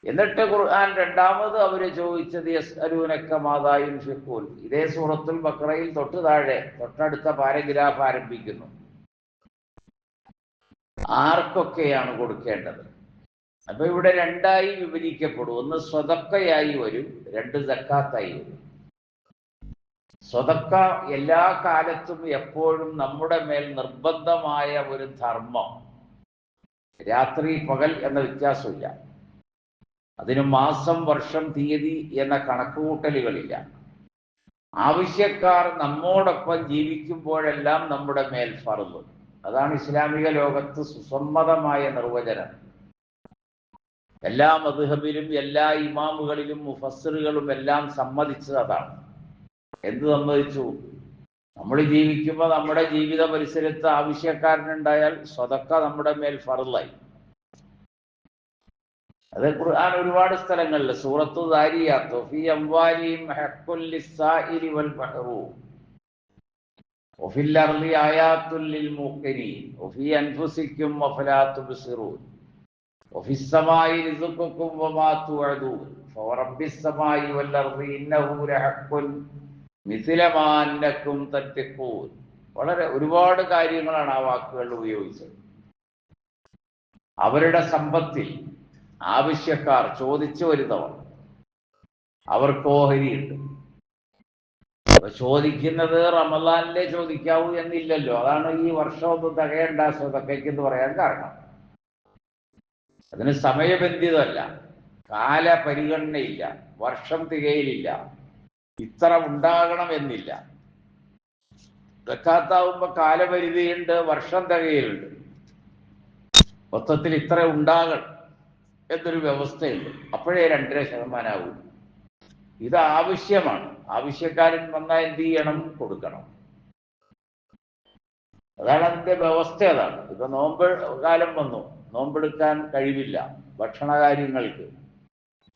എന്നിട്ട് ഖുർആൻ രണ്ടാമത് അവര് ചോദിച്ചത് യസ്അലൂനക മാദാ യുൻഫിഖൂൻ. ഇതേ സൂറത്തുൽ ബഖറയിൽ തൊട്ട് താഴെ തൊട്ടടുത്ത പാരഗ്രാഫ് ആരംഭിക്കുന്നു. ആർക്കൊക്കെയാണ് കൊടുക്കേണ്ടത്? അപ്പൊ ഇവിടെ രണ്ടായി വിഭജിക്കപ്പെടും. ഒന്ന് സ്വതക്കയായി വരും, 2 സക്കാത്തായി വരും. സ്വതക്ക എല്ലാ കാലത്തും എപ്പോഴും നമ്മുടെ മേൽ നിർബന്ധമായ ഒരു ധർമ്മം, രാത്രി പകൽ എന്ന വ്യത്യാസമില്ല. അതിന് മാസം വർഷം തീയതി എന്ന കണക്കുകൂട്ടലുകളില്ല. ആവശ്യക്കാർ നമ്മോടൊപ്പം ജീവിക്കുമ്പോഴെല്ലാം നമ്മുടെ മേൽ ഫർള്. അതാണ് ഇസ്ലാമിക ലോകത്ത് സുസമ്മതമായ നിർവചനം. എല്ലാ മദ്ഹബിലും എല്ലാ ഇമാമുകളിലും മുഫസ്സിറുകളും എല്ലാം സമ്മതിച്ചത് അതാണ്. എന്ത് സമ്മതിച്ചു? നമ്മൾ ജീവിക്കുമ്പോൾ നമ്മുടെ ജീവിത പരിസരത്ത് ആവശ്യക്കാരനുണ്ടായാൽ സ്വതക്ക നമ്മുടെ മേൽ ഫർളായി. അത് ഖുർആൻ ഒരുപാട് സ്ഥലങ്ങളിൽ സൂറത്തു ദാരിയാത്ത് ഫീ അംവാലിഹിം ഹഖ്ഖുൽ ലിസ്സായിലി വൽ മഹ്റൂം വഫിൽ അർളി ആയാത്തുൽ ലിൽ മുഖ്രിനീൻ വഫീ അൻഫുസിക്കും വഫലാ തുബ്സിറൂൻ വഫിസ് സമായി റിസ്ഖുക്കും വമാ തുഅദൂൻ ഫവറബ്ബിസ് സമായി വൽ അർളി ഇന്നഹു ലഹഖ്ഖുൻ മിസ്ല മാ അന്നകും തത്തഖൂൻ. വളരെ ഒരുപാട് കാര്യങ്ങളാണ് ആ വാക്കുകൾ ഉപയോഗിച്ചത്. അവരുടെ സമ്പത്തിൽ ആവശ്യക്കാർ ചോദിച്ചു വരുന്നവർ അവർക്ക് ഓഹരിയുണ്ട്. അപ്പൊ ചോദിക്കുന്നത് റമദാനിലെ ചോദിക്കാവൂ എന്നില്ലല്ലോ. അതാണ് ഈ വർഷമൊന്നും തികയണ്ട സ്വതക്കയ്ക്കെന്ന് പറയാൻ കാരണം. അതിന് സമയബന്ധിതമല്ല, കാലപരിഗണനയില്ല, വർഷം തികയിലില്ല, ഇത്ര ഉണ്ടാകണം എന്നില്ല. സക്കാത്താവുമ്പോ കാലപരിധിയുണ്ട്, വർഷം തികയിലുണ്ട്, മൊത്തത്തിൽ ഇത്ര ഉണ്ടാകണം എന്നൊരു വ്യവസ്ഥയുണ്ട്. അപ്പോഴേ 2.5% ആവും. ഇത് ആവശ്യമാണ്. ആവശ്യക്കാരൻ വന്നാൽ എന്ത് ചെയ്യണം? കൊടുക്കണം. അതാണ് അതിന്റെ വ്യവസ്ഥ. അതാണ്. ഇപ്പൊ നോമ്പ് കാലം വന്നു, നോമ്പെടുക്കാൻ കഴിവില്ല ഭക്ഷണ കാര്യങ്ങൾക്ക്.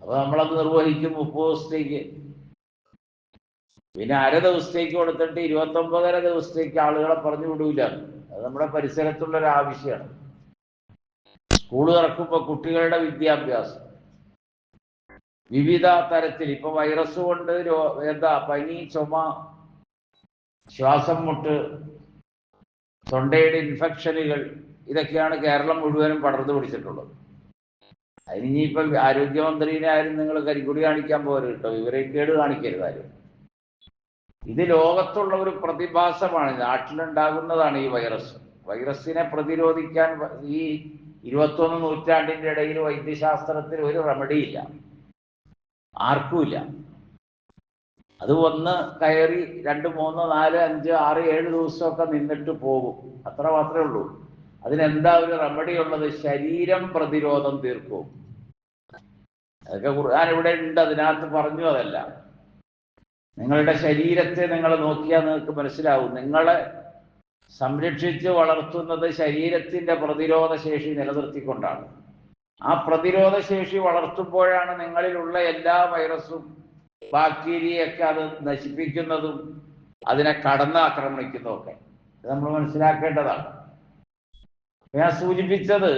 അപ്പൊ നമ്മളത് നിർവഹിക്കും 30 ദിവസത്തേക്ക്. പിന്നെ അര ദിവസത്തേക്ക് കൊടുത്തിട്ട് 29.5 ദിവസത്തേക്ക് ആളുകളെ പറഞ്ഞു വിടൂല. അത് നമ്മുടെ പരിസരത്തുള്ളൊരു ആവശ്യമാണ്. സ്കൂൾ തുറക്കുമ്പോൾ കുട്ടികളുടെ വിദ്യാഭ്യാസം വിവിധ തരത്തിൽ, ഇപ്പൊ വൈറസ് കൊണ്ട് പനി, ചുമ, ശ്വാസം മുട്ട്, തൊണ്ടയുടെ ഇൻഫെക്ഷനുകൾ, ഇതൊക്കെയാണ് കേരളം മുഴുവനും പടർന്നു പിടിച്ചിട്ടുള്ളത്. അതിനിപ്പം ആരോഗ്യമന്ത്രിനെ ആരും നിങ്ങൾ കരിക്കുടി കാണിക്കാൻ പോരും കേട്ടോ, വിവരക്കേട് കാണിക്കരുതാരും. ഇത് ലോകത്തുള്ള ഒരു പ്രതിഭാസമാണ്, നാട്ടിലുണ്ടാകുന്നതാണ് ഈ വൈറസ്. വൈറസിനെ പ്രതിരോധിക്കാൻ ഈ 21 നൂറ്റാണ്ടിന്റെ ഇടയിൽ വൈദ്യശാസ്ത്രത്തിൽ ഒരു റെമഡിയില്ല, ആർക്കുമില്ല. അത് വന്ന് കയറി 2, 3, 4, 5, 6, 7 ദിവസമൊക്കെ നിന്നിട്ട് പോകും. അത്ര മാത്രമേ ഉള്ളൂ. അതിനെന്താ ഒരു റെമഡി ഉള്ളത്? ശരീരം പ്രതിരോധം തീർക്കും. അതൊക്കെ ഖുർആൻ ഇവിടെ ഉണ്ട്, അതിനകത്ത് പറഞ്ഞു. അതല്ല, നിങ്ങളുടെ ശരീരത്തെ നിങ്ങൾ നോക്കിയാൽ നിങ്ങൾക്ക് മനസ്സിലാവും. നിങ്ങളെ സംരക്ഷിച്ച് വളർത്തുന്നത് ശരീരത്തിന്റെ പ്രതിരോധ ശേഷി നിലനിർത്തിക്കൊണ്ടാണ്. ആ പ്രതിരോധ ശേഷി വളർത്തുമ്പോഴാണ് നിങ്ങളിലുള്ള എല്ലാ വൈറസും ബാക്ടീരിയയൊക്കെ അത് നശിപ്പിക്കുന്നതും അതിനെ കടന്നാക്രമിക്കുന്നതും ഒക്കെ. ഇത് നമ്മൾ മനസ്സിലാക്കേണ്ടതാണ്. ഞാൻ സൂചിപ്പിച്ചത്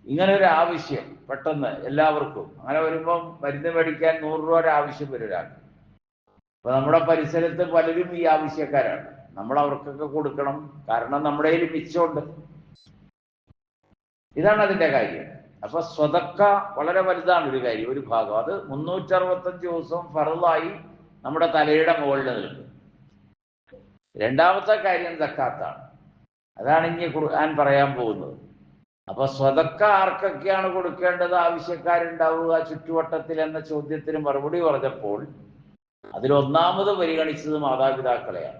ഇങ്ങനെ ഒരു ആവശ്യം പെട്ടെന്ന് എല്ലാവർക്കും അങ്ങനെ വരുമ്പം മരുന്ന് മേടിക്കാൻ 100 രൂപ ആവശ്യം വരും ഒരാൾക്ക്. അപ്പൊ നമ്മുടെ പരിസരത്ത് പലരും ഈ ആവശ്യക്കാരാണ്. നമ്മൾ അവർക്കൊക്കെ കൊടുക്കണം, കാരണം നമ്മുടെ കയ്യിൽ മിച്ചമുണ്ട്. ഇതാണ് അതിന്റെ കാര്യം. അപ്പൊ സ്വതക്ക വളരെ വലുതാണ് ഒരു കാര്യം, ഒരു ഭാഗം. അത് 365 ദിവസവും ഫർളായി നമ്മുടെ തലയുടെ മുകളിൽ നിൽക്കും. രണ്ടാമത്തെ കാര്യം സക്കാത്താണ്. അതാണ് ഇനി ഖുർആൻ പറയാൻ പോകുന്നത്. അപ്പൊ സ്വതക്ക ആർക്കൊക്കെയാണ് കൊടുക്കേണ്ടത്, ആവശ്യക്കാരുണ്ടാവുക ചുറ്റുവട്ടത്തിൽ എന്ന ചോദ്യത്തിന് മറുപടി പറഞ്ഞപ്പോൾ അതിലൊന്നാമത് പരിഗണിച്ചത് മാതാപിതാക്കളെയാണ്.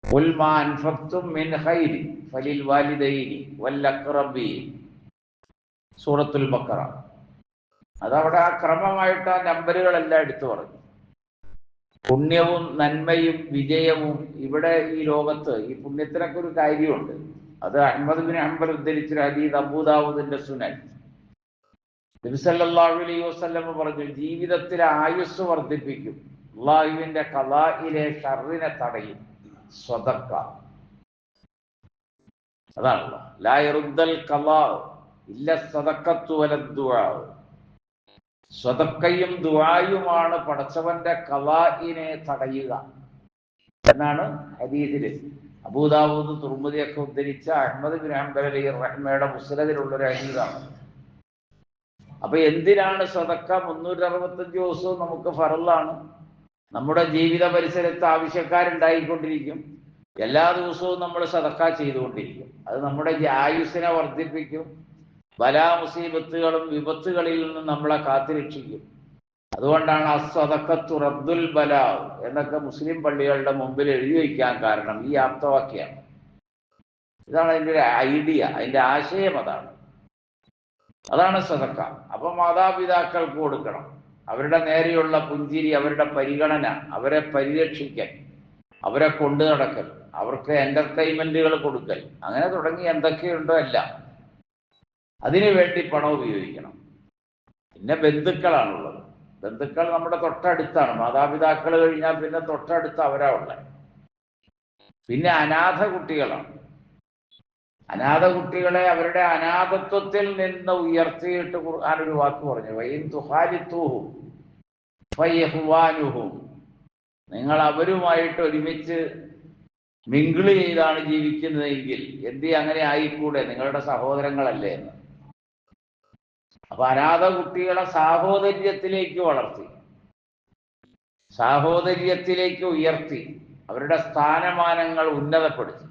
ഖുൽ മാ അൻഫഖ്തും മിൻ ഖൈരി ഫലിൽ വാലിദൈനി വൽ അഖ്റബീൻ, സൂറത്തുൽ ബഖറ. അതവിടെ ആ ക്രമമായിട്ട് ആ നമ്പറുകളെല്ലാം എടുത്തു പറഞ്ഞു. പുണ്യവും നന്മയും വിജയവും ഇവിടെ ഈ ലോകത്ത്, ഈ പുണ്യത്തിനൊക്കെ ഒരു കാര്യമുണ്ട്. അത് അഹ്മദ് ബിൻ ഹംബൽ ഉദ്ധരിച്ചൊരു ഹദീസ്, അബൂദാവൂദിന്റെ സുനൻ. നബി സല്ലല്ലാഹു അലൈഹി വസല്ലം പറഞ്ഞു, ജീവിതത്തിലെ ആയുസ് വർദ്ധിപ്പിക്കും, അല്ലാഹുവിന്റെ ഖളാഇലെ ഷർറിനെ തടയും സ്വതക്ക. അതാണല്ലോ, ലാ യറുദ്ദൽ ഖളാ ഇല്ല സദഖത്തു വലദ് ദുആ. സ്വതക്കയും ദുആയുമാണ് പടച്ചവന്റെ ഖളാഇനെ തടയുക എന്നാണ് ഹദീസിൽ. അബൂദാവൂദ്, തുർമുദിയൊക്കെ ഉദ്ധരിച്ച അഹ്മദ് ബിൻ ഹംബൽ റഹ്മയുടെ മുസ്നദിലുള്ളൊരു ഹദീസാണ്. അപ്പൊ എന്തിനാണ് സ്വതക്ക? 365 ദിവസവും നമുക്ക് ഫർളാണ്. നമ്മുടെ ജീവിത പരിസരത്ത് ആവശ്യക്കാരുണ്ടായിക്കൊണ്ടിരിക്കും. എല്ലാ ദിവസവും നമ്മൾ സദക്ക ചെയ്തുകൊണ്ടിരിക്കും. അത് നമ്മുടെ ആയുസ്സിനെ വർദ്ധിപ്പിക്കും, ബലാ മുസീബത്തുകളും വിപത്തുകളിൽ നിന്നും നമ്മളെ കാത്തുരക്ഷിക്കും. അതുകൊണ്ടാണ് അസ്സദഖത്തു റദ്ദുൽ ബലാ എന്നൊക്കെ മുസ്ലിം പള്ളികളുടെ മുമ്പിൽ എഴുതി വയ്ക്കാൻ കാരണം ഈ ആപ്തവാക്യാണ്. ഇതാണ് അതിൻ്റെ ഒരു ഐഡിയ, അതിൻ്റെ ആശയം അതാണ്. അതാണ് സദക്ക. അപ്പൊ മാതാപിതാക്കൾക്ക് കൊടുക്കണം. അവരുടെ നേരെയുള്ള പുഞ്ചിരി, അവരുടെ പരിഗണന, അവരെ പരിരക്ഷിക്കൽ, അവരെ കൊണ്ടു നടക്കൽ, അവർക്ക് എന്റർടൈൻമെന്റുകൾ കൊടുക്കൽ, അങ്ങനെ തുടങ്ങി എന്തൊക്കെയുണ്ടോ എല്ലാം അതിനു വേണ്ടി പണം ഉപയോഗിക്കണം. പിന്നെ ബന്ധുക്കളാണുള്ളത്. ബന്ധുക്കൾ നമ്മുടെ തൊട്ടടുത്താണ്. മാതാപിതാക്കൾ കഴിഞ്ഞാൽ പിന്നെ തൊട്ടടുത്ത് അവരാ ഉള്ളത്. പിന്നെ അനാഥ കുട്ടികളാണ്. അനാഥ കുട്ടികളെ അവരുടെ അനാഥത്വത്തിൽ നിന്ന് ഉയർത്തിയിട്ട് ഖുർആൻ ഒരു വാക്ക് പറഞ്ഞു, വൈൻ തുഹാലിത്തൂഹും ഫയഹ്വാനുഹും, നിങ്ങൾ അവരുമായിട്ട് ഒരുമിച്ച് മിങ്കിള് ചെയ്താണ് ജീവിക്കുന്നതെങ്കിൽ എന്തി അങ്ങനെ ആയിക്കൂടെ, നിങ്ങളുടെ സഹോദരങ്ങളല്ലേ എന്ന്. അപ്പൊ അനാഥ കുട്ടികളെ സാഹോദര്യത്തിലേക്ക് വളർത്തി, സാഹോദര്യത്തിലേക്ക് ഉയർത്തി, അവരുടെ സ്ഥാനമാനങ്ങൾ ഉന്നതപ്പെടുത്തി.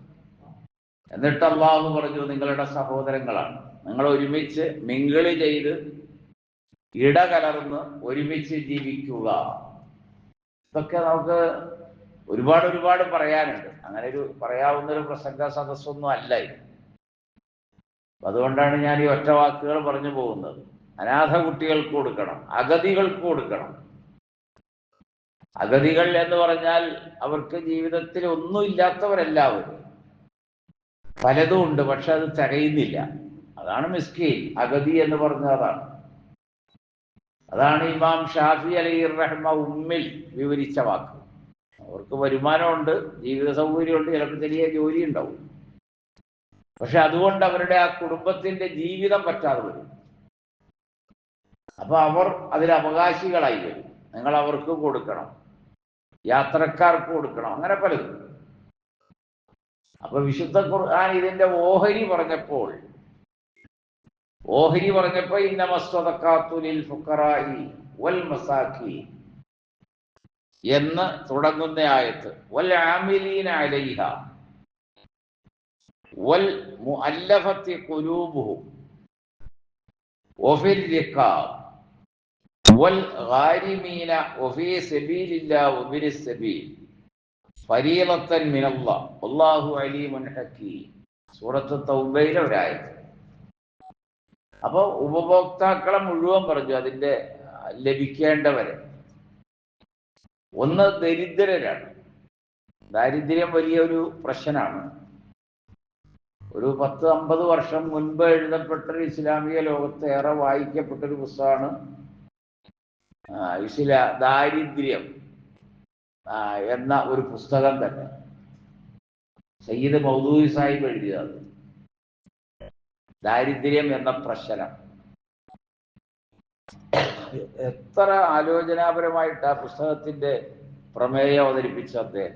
എന്നിട്ട് അല്ലാഹു പറഞ്ഞു, നിങ്ങളുടെ സഹോദരങ്ങളാണ്, നിങ്ങൾ ഒരുമിച്ച് മിങ്കിള് ചെയ്ത് ഇടകലർന്ന് ഒരുമിച്ച് ജീവിക്കുക. ഇതൊക്കെ നമുക്ക് ഒരുപാട് പറയാനുണ്ട്. അങ്ങനെ ഒരു പറയാവുന്നൊരു പ്രസംഗ സദസ്സൊന്നും അല്ല ഇത്. അതുകൊണ്ടാണ് ഞാൻ ഈ ഒറ്റ വാക്കുകൾ പറഞ്ഞു പോകുന്നത്. അനാഥ കുട്ടികൾക്ക് കൊടുക്കണം, അഗതികൾക്ക് കൊടുക്കണം. അഗതികൾ എന്ന് പറഞ്ഞാൽ അവർക്ക് ജീവിതത്തിൽ ഒന്നുമില്ലാത്തവരെല്ലാവരും, പലതും ഉണ്ട്, പക്ഷെ അത് തികയുന്നില്ല. അതാണ് മിസ്കീൻ. അഗതി എന്ന് പറഞ്ഞാൽ അതാണ് ഇമാം ഷാഫി അലൈഹി റഹ്മ ഉമ്മിൽ വിവരിച്ച വാക്ക്. അവർക്ക് വരുമാനമുണ്ട്, ജീവിത സൗകര്യമുണ്ട്, ചിലപ്പോൾ ചെറിയ ജോലി ഉണ്ടാവും, പക്ഷെ അതുകൊണ്ട് അവരുടെ ആ കുടുംബത്തിന്റെ ജീവിതം പറ്റാതെ വരും. അപ്പൊ അവർ അതിൽ അവകാശികളായി വരും. നിങ്ങൾ അവർക്ക് കൊടുക്കണം, യാത്രക്കാർക്ക് കൊടുക്കണം, അങ്ങനെ പലതും. അപ്പൊ വിശുദ്ധ ഖുർആൻ ഇതിന്റെ ഓഹരി പറഞ്ഞപ്പോ ഇന്നമസ്സദഖാത്തു ലിൽ ഫുഖറാഇ വൽ മസാകീൻ എന്ന് തുടങ്ങുന്ന ആയത്ത്, വൽ ആമിലീന അലൈഹ വൽ മുഅല്ലഫത്തി ഖുലൂബുഹും വഫിർ റിഖാബ് വൽ ഗാരിമീന വഫീ സബീലില്ലാഹി വബിരിസ് സബീൽ ഫരീളത്തൻ മിനല്ലാഹ് വല്ലാഹു അലീമുൻ ഹകീം. സൂറത്ത് തൗബയിലെ ഒരായത്ത്. അപ്പൊ ഉപഭോക്താക്കളെ മുഴുവൻ പറഞ്ഞു, അതിന്റെ ലഭിക്കേണ്ടവരെ. ഒന്ന് ദരിദ്രരാണ്. ദാരിദ്ര്യം വലിയൊരു പ്രശ്നമാണ്. ഒരു 10-50 വർഷം മുൻപ് എഴുതപ്പെട്ടൊരു ഇസ്ലാമിക ലോകത്ത് ഏറെ വായിക്കപ്പെട്ടൊരു പുസ്തകമാണ് ദാരിദ്ര്യം എന്ന ഒരു പുസ്തകം തന്നെ. സയ്യിദ് മൗദൂദി സാഹിബ് എഴുതിയത് ദാരിദ്ര്യം എന്ന പ്രശ്നം. എത്ര ആലോചനാപരമായിട്ട് ആ പുസ്തകത്തിന്റെ പ്രമേയം അവതരിപ്പിച്ച അദ്ദേഹം,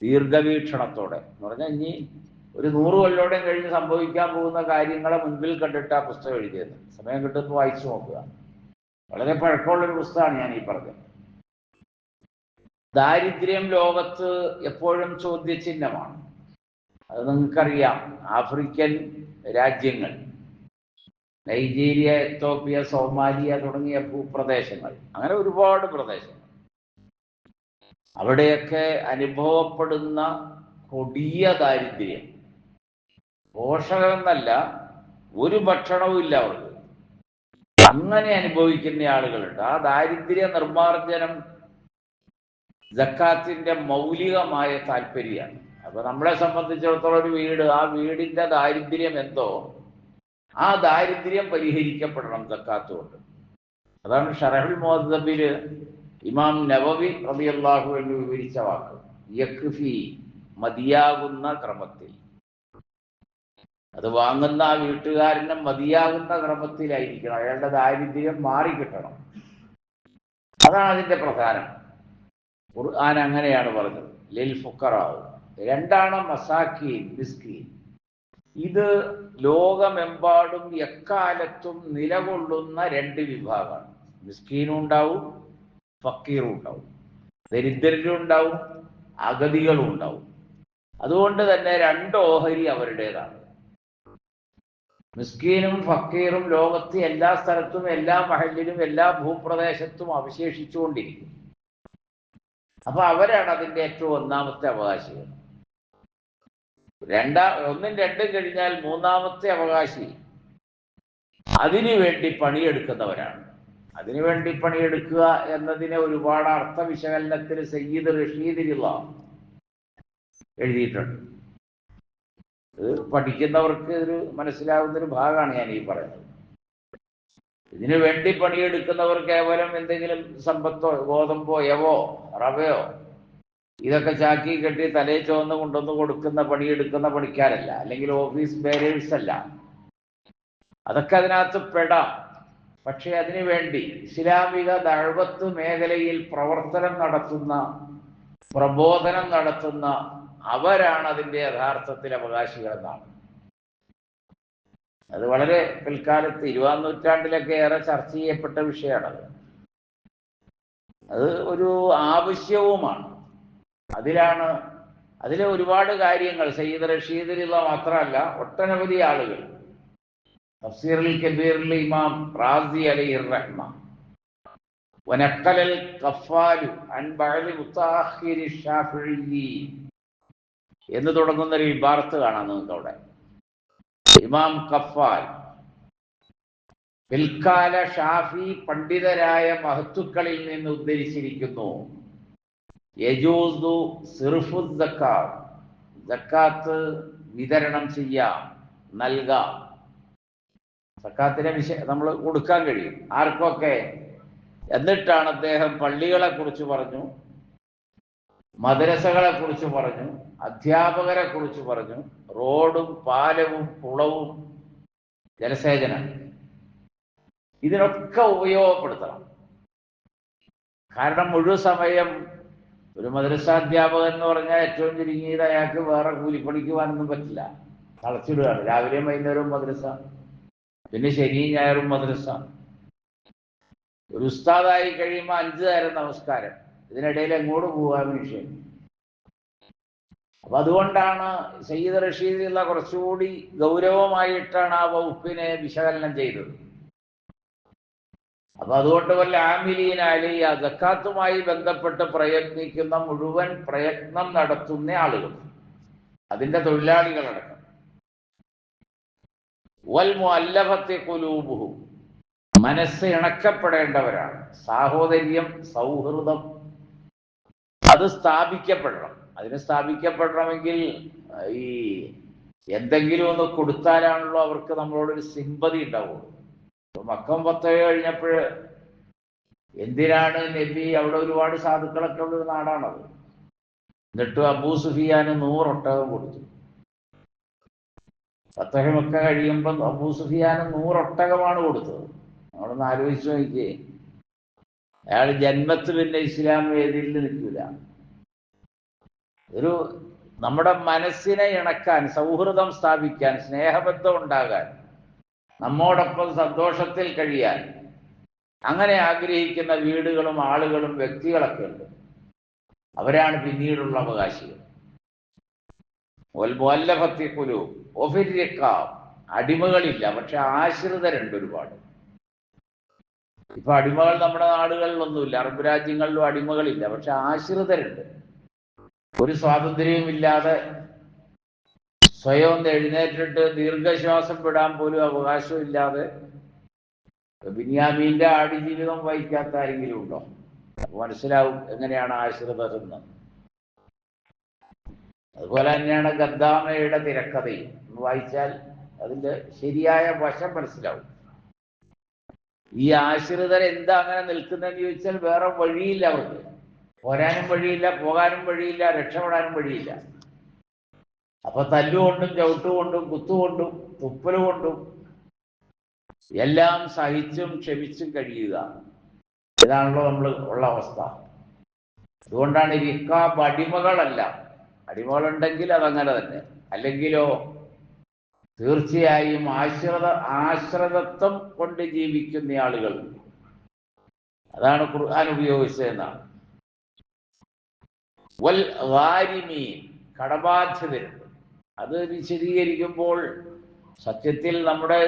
ദീർഘവീക്ഷണത്തോടെ. എന്ന് പറഞ്ഞാൽ ഇനി ഒരു 100 കൊല്ലോടെ കഴിഞ്ഞ് സംഭവിക്കാൻ പോകുന്ന കാര്യങ്ങളെ മുൻപിൽ കണ്ടിട്ട് ആ പുസ്തകം എഴുതിയത്. സമയം കിട്ടുമ്പോൾ വായിച്ചു നോക്കുക. വളരെ പഴക്കമുള്ളൊരു പുസ്തകമാണ് ഞാൻ ഈ പറഞ്ഞത്. ദാരിദ്ര്യം ലോകത്ത് എപ്പോഴും ചോദ്യചിഹ്നമാണ്. അത് നിങ്ങൾക്കറിയാം. ആഫ്രിക്കൻ രാജ്യങ്ങൾ, നൈജീരിയ, എത്യോപ്യ, സോമാലിയ തുടങ്ങിയ ഭൂപ്രദേശങ്ങൾ, അങ്ങനെ ഒരുപാട് പ്രദേശങ്ങൾ, അവിടെയൊക്കെ അനുഭവപ്പെടുന്ന കൊടിയ ദാരിദ്ര്യം. പോഷകമെന്നല്ല, ഒരു ഭക്ഷണവും ഇല്ല അവർക്ക്. അങ്ങനെ അനുഭവിക്കുന്ന ആളുകളുണ്ട്. ആ ദാരിദ്ര്യ നിർമ്മാർജ്ജനം സക്കാത്തിന്റെ മൗലികമായ താല്പര്യമാണ്. അപ്പൊ നമ്മളെ സംബന്ധിച്ചിടത്തോളം ഒരു വീട്, ആ വീടിന്റെ ദാരിദ്ര്യം എന്തോ ആ ദാരിദ്ര്യം പരിഹരിക്കപ്പെടണം സക്കാത്ത് കൊണ്ട്. അതാണ് ഷറഹുൽ മുഹദ്ദബില് ഇമാം നവവി റളിയല്ലാഹു അൻഹു വിവരിച്ച വാക്ക്. യക്ഫി, മതിയാകുന്ന ക്രമത്തിൽ. അത് വാങ്ങുന്ന ആ വീട്ടുകാരന് മതിയാകുന്ന ക്രമത്തിലായിരിക്കണം. അയാളുടെ ദാരിദ്ര്യം മാറിക്കിട്ടണം. അതാണ് അതിന്റെ പ്രധാനം. ഖുർആൻ അങ്ങനെയാണ് പറഞ്ഞത്, ലിൽ ഫുഖറാ. രണ്ടാണ് മസാക്കീൻ, മിസ്കീൻ. ഇത് ലോകമെമ്പാടും എക്കാലത്തും നിലകൊള്ളുന്ന 2 വിഭാഗമാണ്. മിസ്കീനും ഉണ്ടാവും, ഫക്കീറും ഉണ്ടാവും. ദരിദ്രരും ഉണ്ടാവും, അഗതികളും ഉണ്ടാവും. അതുകൊണ്ട് തന്നെ 2 ഓഹരി അവരുടേതാണ്. മിസ്കീനും ഫക്കീറും ലോകത്ത് എല്ലാ സ്ഥലത്തും, എല്ലാ മഹലിലും, എല്ലാ ഭൂപ്രദേശത്തും അവശേഷിച്ചുകൊണ്ടിരിക്കും. അപ്പൊ അവരാണ് അതിന്റെ ഏറ്റവും ഒന്നാമത്തെ അവകാശികൾ. 1ഉം 2ഉം കഴിഞ്ഞാൽ മൂന്നാമത്തെ അവകാശി അതിനുവേണ്ടി പണിയെടുക്കുന്നവരാണ്. അതിനുവേണ്ടി പണിയെടുക്കുക എന്നതിനെ ഒരുപാട് അർത്ഥ വിശകലനത്തിൽ സയ്യിദ് റഷീദിലുള്ള എഴുതിയിട്ടുണ്ട്. ഇത് പഠിക്കുന്നവർക്ക് ഒരു മനസ്സിലാവുന്നൊരു ഭാഗമാണ് ഞാൻ ഈ പറയുന്നത്. ഇതിനു വേണ്ടി പണിയെടുക്കുന്നവർ കേവലം എന്തെങ്കിലും സമ്പത്തോ ഗോതമ്പോ യവോ റവയോ ഇതൊക്കെ ചാക്കി കെട്ടി തലേ ചുവന്ന് കൊണ്ടുവന്ന് കൊടുക്കുന്ന പണിയെടുക്കുന്ന പണിക്കാരല്ല, അല്ലെങ്കിൽ ഓഫീസ് ബേരേഴ്സ് അല്ല. അതൊക്കെ അതിനകത്ത് പെടാം. പക്ഷെ അതിനുവേണ്ടി ഇസ്ലാമിക ദഅവത്ത് മേഖലയിൽ പ്രവർത്തനം നടത്തുന്ന, പ്രബോധനം നടത്തുന്ന അവരാണ് അതിൻ്റെ യഥാർത്ഥത്തിൽ അവകാശികളെന്നാണ്. അത് വളരെ പിൽക്കാലത്ത് 20-ാം നൂറ്റാണ്ടിലൊക്കെ ഏറെ ചർച്ച ചെയ്യപ്പെട്ട വിഷയമാണത്. അത് ഒരു ആവശ്യവുമാണ്. അതിലെ ഒരുപാട് കാര്യങ്ങൾ സയ്യിദ് റഷീദിലുള്ള മാത്രമല്ല, ഒട്ടനവധി ആളുകൾ തഫ്സീറുൽ കബീറിൽ ഇമാം റാസി അലൈഹി റഹ്മ വനഖലൽ ഖഫാലു അൻ ബഅദി മുതഅഖിരി ശാഫിഈ എന്ന് തുടങ്ങുന്ന ഒരു ഇബാറത്ത് കാണാം നിങ്ങൾക്ക് അവിടെ. ഇമാം ഖഫാൽ പിൽക്കാല ഷാഫി പണ്ഡിതരായ മഹത്തുക്കളിൽ നിന്ന് ഉദ്ധരിച്ചിരിക്കുന്നു, യജൂസു സിർഫു സക്കാത്ത്, സക്കാത്ത് വിതരണം ചെയ്യാം, നൽകാം. സക്കാത്തിനെ നമ്മൾ കൊടുക്കാൻ കഴിയും ആർക്കൊക്കെ. എന്നിട്ടാണ് അദ്ദേഹം പള്ളികളെ കുറിച്ച് പറഞ്ഞു, മദ്രസകളെ കുറിച്ച് പറഞ്ഞു, അധ്യാപകരെ കുറിച്ച് പറഞ്ഞു, റോഡും പാലവും കുളവും ജലസേചനം ഇതിനൊക്കെ ഉപയോഗപ്പെടുത്തണം. കാരണം മുഴുവൻ സമയം ഒരു മദ്രസാധ്യാപകൻ എന്ന് പറഞ്ഞാൽ ഏറ്റവും ചുരുങ്ങിയത് അയാൾക്ക് വേറെ കൂലിപ്പണിക്ക് പോകാനൊന്നും പറ്റില്ല. തളച്ചിടുകയാണ്. രാവിലെയും വൈകുന്നേരവും മദ്രസ, പിന്നെ ശനിയും ഞായറും മദ്രസ. ഒരു ഉസ്താദായി കഴിയുമ്പോൾ 5 നേരം നമസ്കാരം, ഇതിനിടയിൽ എങ്ങോട്ട് പോകാൻ വിഷയം. അപ്പൊ അതുകൊണ്ടാണ് സയ്യിദ് റഷീദുള്ള കുറച്ചുകൂടി ഗൗരവമായിട്ടാണ് ആ വകുപ്പിനെ വിശകലനം ചെയ്തത്. അപ്പൊ അതുകൊണ്ട് വല്ല ആമിലീനാലി ആ സക്കാത്തുമായി ബന്ധപ്പെട്ട് പ്രയത്നിക്കുന്ന മുഴുവൻ പ്രയത്നം നടത്തുന്ന ആളുകൾ, അതിന്റെ തൊഴിലാളികളടക്കം, വൽ മുഅല്ലഫത്തി ഖുലൂബുഹും, മനസ്സ് ഇണക്കപ്പെടേണ്ടവരാണ്. സാഹോദര്യം, സൗഹൃദം അത് സ്ഥാപിക്കപ്പെടണം. അതിന് സ്ഥാപിക്കപ്പെടണമെങ്കിൽ ഈ എന്തെങ്കിലും ഒന്ന് കൊടുത്താലാണല്ലോ അവർക്ക് നമ്മളോടൊരു സിമ്പതി ഉണ്ടാവുള്ളൂ. മക്കം 10 കഴിഞ്ഞപ്പോൾ എന്തിനാണ് നബി, അവിടെ ഒരുപാട് സാധുക്കളൊക്കെ ഉള്ളൊരു നാടാണത്. എന്നിട്ട് അബൂ സുഫിയാന് 100 ഒട്ടകം കൊടുത്തു. 10 മക്ക കഴിയുമ്പോൾ അബൂ സുഫിയാന് 100 ഒട്ടകമാണ് കൊടുത്തത്. നമ്മളൊന്ന് ആലോചിച്ച് നോക്കിയേ. അയാൾ ജന്മത്ത് പിന്നെ ഇസ്ലാം വേദിയിൽ നിൽക്കില്ല. നമ്മുടെ മനസ്സിനെ ഇണക്കാൻ, സൗഹൃദം സ്ഥാപിക്കാൻ, സ്നേഹബന്ധം ഉണ്ടാകാൻ, നമ്മോടൊപ്പം സന്തോഷത്തിൽ കഴിയാൻ അങ്ങനെ ആഗ്രഹിക്കുന്ന വീടുകളും ആളുകളും വ്യക്തികളൊക്കെ ഉണ്ട്. അവരാണ് പിന്നീടുള്ള അവകാശികൾ. മുഅല്ലഫത്തി ഖുലൂബ് വഫിർ റിഖാബ്, അടിമകളില്ല, പക്ഷെ ആശ്രിതരുണ്ട് ഒരുപാട്. ഇപ്പൊ അടിമകൾ നമ്മുടെ നാടുകളിലൊന്നുമില്ല, അറബ് രാജ്യങ്ങളിലും അടിമകളില്ല, പക്ഷെ ആശ്രിതരുണ്ട്. ഒരു സ്വാതന്ത്ര്യവുമില്ലാതെ സ്വയം ഒന്ന് എഴുന്നേറ്റിട്ട് ദീർഘശ്വാസം വിടാൻ പോലും അവകാശമില്ലാതെ ബിന്യാമീന്റെ ആടുജീവിതം വായിക്കാത്ത ആരെങ്കിലും ഉണ്ടോ? മനസ്സിലാവും എങ്ങനെയാണ് ആശ്രിതരെന്ന്. അതുപോലെ തന്നെയാണ് ഗദ്ദാമയുടെ തിരക്കഥയും വായിച്ചാൽ അതിന്റെ ശരിയായ വശം മനസ്സിലാവും. ഈ ആശ്രിതർ എന്താ അങ്ങനെ നിൽക്കുന്നതെന്ന് ചോദിച്ചാൽ വേറെ വഴിയില്ല അവർക്ക്. പോരാനും വഴിയില്ല, പോകാനും വഴിയില്ല, രക്ഷപ്പെടാനും വഴിയില്ല. അപ്പൊ തല്ലുകൊണ്ടും ചവിട്ടുകൊണ്ടും കുത്തുകൊണ്ടും തുപ്പലുകൊണ്ടും എല്ലാം സഹിച്ചും ക്ഷമിച്ചും കഴിയുക. ഇതാണല്ലോ നമ്മൾ ഉള്ള അവസ്ഥ. അതുകൊണ്ടാണ് റിഖാബ് അടിമകളല്ല. അടിമകളുണ്ടെങ്കിൽ അതങ്ങനെ തന്നെ. അല്ലെങ്കിലോ തീർച്ചയായും ആശ്രിതത്വം കൊണ്ട് ജീവിക്കുന്ന ആളുകൾ. അതാണ് ഖുർആൻ ഉപയോഗിച്ചതെന്നാണ്. വൽ ഗാരിമീൻ, കടബാധ്യതരുണ്ട്. അത് വിശദീകരിക്കുമ്പോൾ സത്യത്തിൽ നമ്മുടെ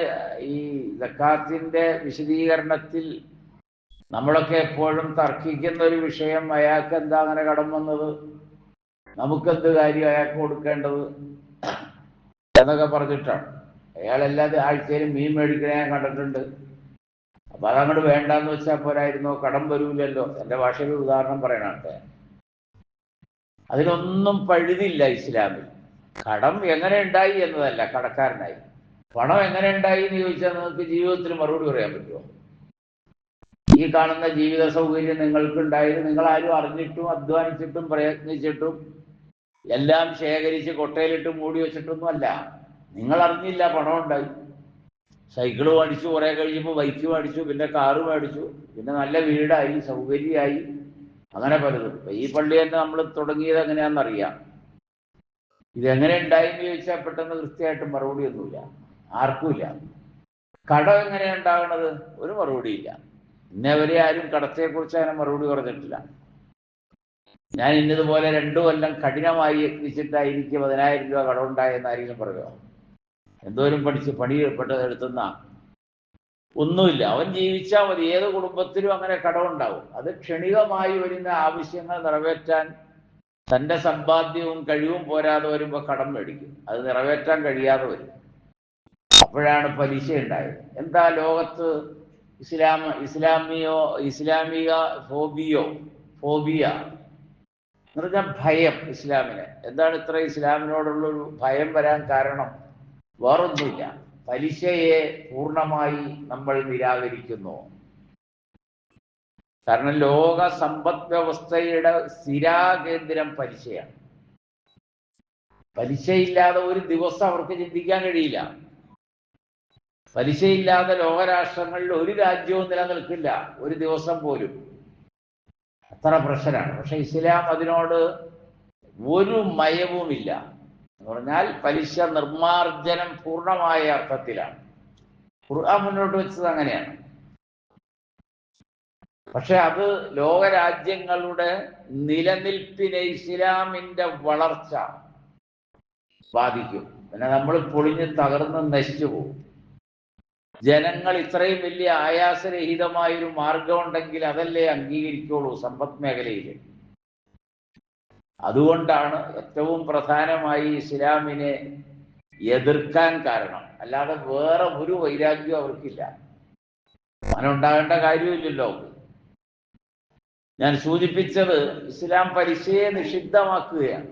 ഈ സക്കാത്തിന്റെ വിശദീകരണത്തിൽ നമ്മളൊക്കെ എപ്പോഴും തർക്കിക്കുന്ന ഒരു വിഷയം, അയാൾക്ക് എന്താ അങ്ങനെ കടം വന്നത്, നമുക്കെന്ത് കാര്യം അയാൾക്ക് കൊടുക്കേണ്ടത് എന്നൊക്കെ പറഞ്ഞിട്ടാണ്. അയാളല്ലാതെ ആഴ്ചയിലും മീൻ മേടിക്കണ ഞാൻ കണ്ടിട്ടുണ്ട്. അപ്പൊ അതങ്ങോട്ട് വേണ്ടാന്ന് വെച്ചാൽ പോരായിരുന്നോ? കടം വരൂലല്ലോ. എൻ്റെ ഭാഷയിൽ ഉദാഹരണം പറയണേ. അതിനൊന്നും പഴുതില്ല ഇസ്ലാമിൽ. കടം എങ്ങനെ ഉണ്ടായി എന്നതല്ല, കടക്കാരനായി. പണം എങ്ങനെ ഉണ്ടായി എന്ന് ചോദിച്ചാൽ നിങ്ങൾക്ക് ജീവിതത്തിൽ മറുപടി പറയാൻ പറ്റുമോ? ഈ കാണുന്ന ജീവിത സൗകര്യം നിങ്ങൾക്കുണ്ടായത് നിങ്ങൾ ആരും അറിഞ്ഞിട്ടും അധ്വാനിച്ചിട്ടും പ്രയത്നിച്ചിട്ടും എല്ലാം ശേഖരിച്ച് കൊട്ടയിലിട്ട് മൂടി വെച്ചിട്ടൊന്നും അല്ല. നിങ്ങൾ അറിഞ്ഞില്ല പണം ഉണ്ടായി. സൈക്കിള് മേടിച്ചു, കുറെ കഴിയുമ്പോൾ ബൈക്ക് മേടിച്ചു, പിന്നെ കാറ് മേടിച്ചു, പിന്നെ നല്ല വീടായി, സൗകര്യമായി, അങ്ങനെ പലതും. ഈ പള്ളി തന്നെ നമ്മൾ തുടങ്ങിയത് എങ്ങനെയാണെന്നറിയാം. ഇതെങ്ങനെ ഉണ്ടായെന്ന് ചോദിച്ചാൽ പെട്ടെന്ന് കൃത്യമായിട്ട് മറുപടി ഒന്നുമില്ല, ആർക്കുമില്ല. കടം എങ്ങനെയാണ് ഉണ്ടാകുന്നത്? ഒരു മറുപടിയില്ല. ഇന്നവരെ ആരും കടത്തെക്കുറിച്ച് അങ്ങനെ മറുപടി പറഞ്ഞിട്ടില്ല. ഞാൻ ഇന്നതുപോലെ 2 കൊല്ലം കഠിനമായി യത്നിച്ചിട്ടായി എനിക്ക് 10,000 രൂപ കടമുണ്ടായെന്ന് ആരെങ്കിലും പറയുമോ? എന്തോരം പഠിച്ച് എടുത്തുന്ന ഒന്നുമില്ല. അവൻ ജീവിച്ചാൽ മതി. ഏത് കുടുംബത്തിലും അങ്ങനെ കടമുണ്ടാവും. അത് ക്ഷണികമായി വരുന്ന ആവശ്യങ്ങൾ നിറവേറ്റാൻ തൻ്റെ സമ്പാദ്യവും കഴിവും പോരാതെ വരുമ്പോൾ കടം മേടിക്കും. അത് നിറവേറ്റാൻ കഴിയാതെ വരും. അപ്പോഴാണ് പലിശ ഉണ്ടായത്. എന്താ ലോകത്ത് ഇസ്ലാമിക ഫോബിയ എന്ന് പറഞ്ഞാൽ ഭയം. ഇസ്ലാമിന് എന്താണ് ഇത്ര ഇസ്ലാമിനോടുള്ളൊരു ഭയം വരാൻ കാരണം? വേറൊന്നുമില്ല. പലിശയെ പൂർണ്ണമായി നമ്മൾ നിരാകരിക്കുന്നു. കാരണം ലോക സമ്പദ് വ്യവസ്ഥയുടെ സ്ഥിരാകേന്ദ്രം പലിശയാണ്. പലിശയില്ലാതെ ഒരു ദിവസം അവർക്ക് ചിന്തിക്കാൻ കഴിയില്ല. പലിശയില്ലാതെ ലോകരാഷ്ട്രങ്ങളിൽ ഒരു രാജ്യവും നിലനിൽക്കില്ല, ഒരു ദിവസം പോലും. അത്ര പ്രശ്നമാണ്. പക്ഷെ ഇസ്ലാം അതിനോട് ഒരു മയവുമില്ല. എന്ന് പറഞ്ഞാൽ പലിശ നിർമാർജനം പൂർണ്ണമായ അർത്ഥത്തിലാണ്. ഖുർആൻ മുന്നോട്ട് വെച്ചത് അങ്ങനെയാണ്. പക്ഷെ അത് ലോകരാജ്യങ്ങളുടെ നിലനിൽപ്പിനെ, ഇസ്ലാമിന്റെ വളർച്ച ബാധിക്കും. പിന്നെ നമ്മൾ പൊളിഞ്ഞ് തകർന്ന് നശിച്ചു പോകും. ജനങ്ങൾ ഇത്രയും വലിയ ആയാസരഹിതമായൊരു മാർഗം ഉണ്ടെങ്കിൽ അതല്ലേ അംഗീകരിക്കുള്ളൂ സമ്പദ് മേഖലയിൽ. അതുകൊണ്ടാണ് ഏറ്റവും പ്രധാനമായി ഇസ്ലാമിനെ എതിർക്കാൻ കാരണം. അല്ലാതെ വേറെ ഒരു വൈരാഗ്യവും അവർക്കില്ല. അങ്ങനെ ഉണ്ടാകേണ്ട കാര്യമില്ലല്ലോ. ഞാൻ സൂചിപ്പിച്ചത് ഇസ്ലാം പലിശയെ നിഷിദ്ധമാക്കുകയാണ്.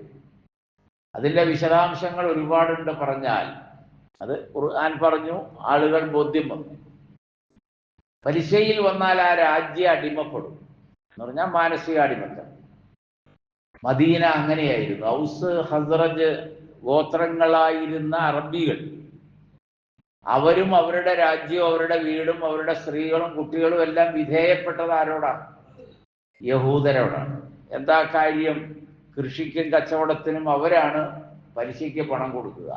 അതിൻ്റെ വിശദാംശങ്ങൾ ഒരുപാടുണ്ട് പറഞ്ഞാൽ. അത് ഖുർആൻ പറഞ്ഞു, ആളുകൾ ബോധ്യം വന്നു. പലിശയിൽ വന്നാൽ ആ രാജ്യം അടിമപ്പെടും എന്ന് പറഞ്ഞാൽ മാനസിക അടിമത്തം. മദീന അങ്ങനെയായിരുന്നു. ഔസ് ഹസ്റജ് ഗോത്രങ്ങളായിരുന്ന അറബികൾ, അവരും അവരുടെ രാജ്യവും അവരുടെ വീടും അവരുടെ സ്ത്രീകളും കുട്ടികളും എല്ലാം വിധേയപ്പെട്ടത് ആരോടാണ്? യഹൂദരോടാണ്. എന്താ കാര്യം? കൃഷിക്കും കച്ചവടത്തിനും അവരാണ് പലിശയ്ക്ക് പണം കൊടുക്കുക.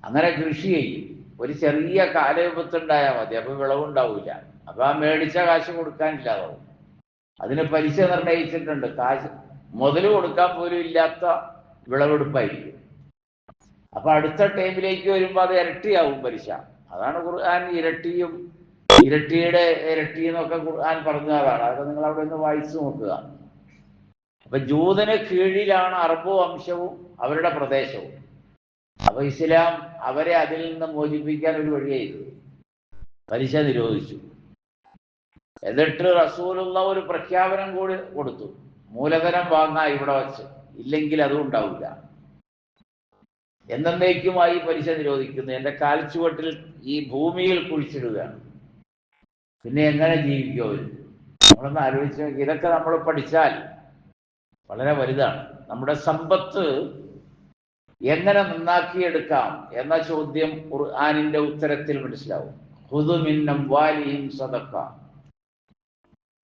അങ്ങനെ കൃഷി ചെയ്യും. ഒരു ചെറിയ കാലവിപത്തുണ്ടായാൽ മതി, അപ്പൊ വിളവുണ്ടാവില്ല. അപ്പൊ ആ മേടിച്ച കാശ് കൊടുക്കാനില്ലാതാവും. അതിന് പലിശ നിർണയിച്ചിട്ടുണ്ട്. കാശ് മുതൽ കൊടുക്കാൻ പോലും ഇല്ലാത്ത വിളവെടുപ്പായിരിക്കും. അപ്പൊ അടുത്ത ടൈമിലേക്ക് വരുമ്പോൾ അത് ഇരട്ടിയാവും പലിശ. അതാണ് ഖുർആൻ ഇരട്ടിയുടെ ഇരട്ടി എന്നൊക്കെ ഖുർആൻ പറഞ്ഞതാണ്. അതൊക്കെ നിങ്ങൾ അവിടെ നിന്ന് വായിച്ചു നോക്കുക. അപ്പൊ ജൂതന് കീഴിലാണ് അറബ് വംശവും അവരുടെ പ്രദേശവും. അപ്പൊ ഇസ്ലാം അവരെ അതിൽ നിന്ന് മോചിപ്പിക്കാൻ ഒരു വഴിയായിരുന്നു, പലിശ നിരോധിച്ചു. എന്നിട്ട് റസൂലുള്ള ഒരു പ്രഖ്യാപനം കൂടി കൊടുത്തു, മൂലധനം വാങ്ങാൻ ഇവിടെ വച്ച്, ഇല്ലെങ്കിൽ അതും ഉണ്ടാവില്ല. എന്നേക്കുമായി പലിശ നിരോധിക്കുന്നു. എൻ്റെ കാൽച്ചുവട്ടിൽ ഈ ഭൂമിയിൽ കുഴിച്ചിടുകയാണ്. പിന്നെ എങ്ങനെ ജീവിക്കുമോ? നമ്മളൊന്ന് ആലോചിച്ച് നോക്കി. ഇതൊക്കെ നമ്മൾ പഠിച്ചാൽ വളരെ വലുതാണ്. നമ്മുടെ സമ്പത്ത് എങ്ങനെ നന്നാക്കിയെടുക്കാം എന്ന ചോദ്യം ഖുർആനിന്റെ ഉത്തരത്തിൽ മനസ്സിലാവും. ഖുദു മിൻ അംവാലിഹിം സദഖ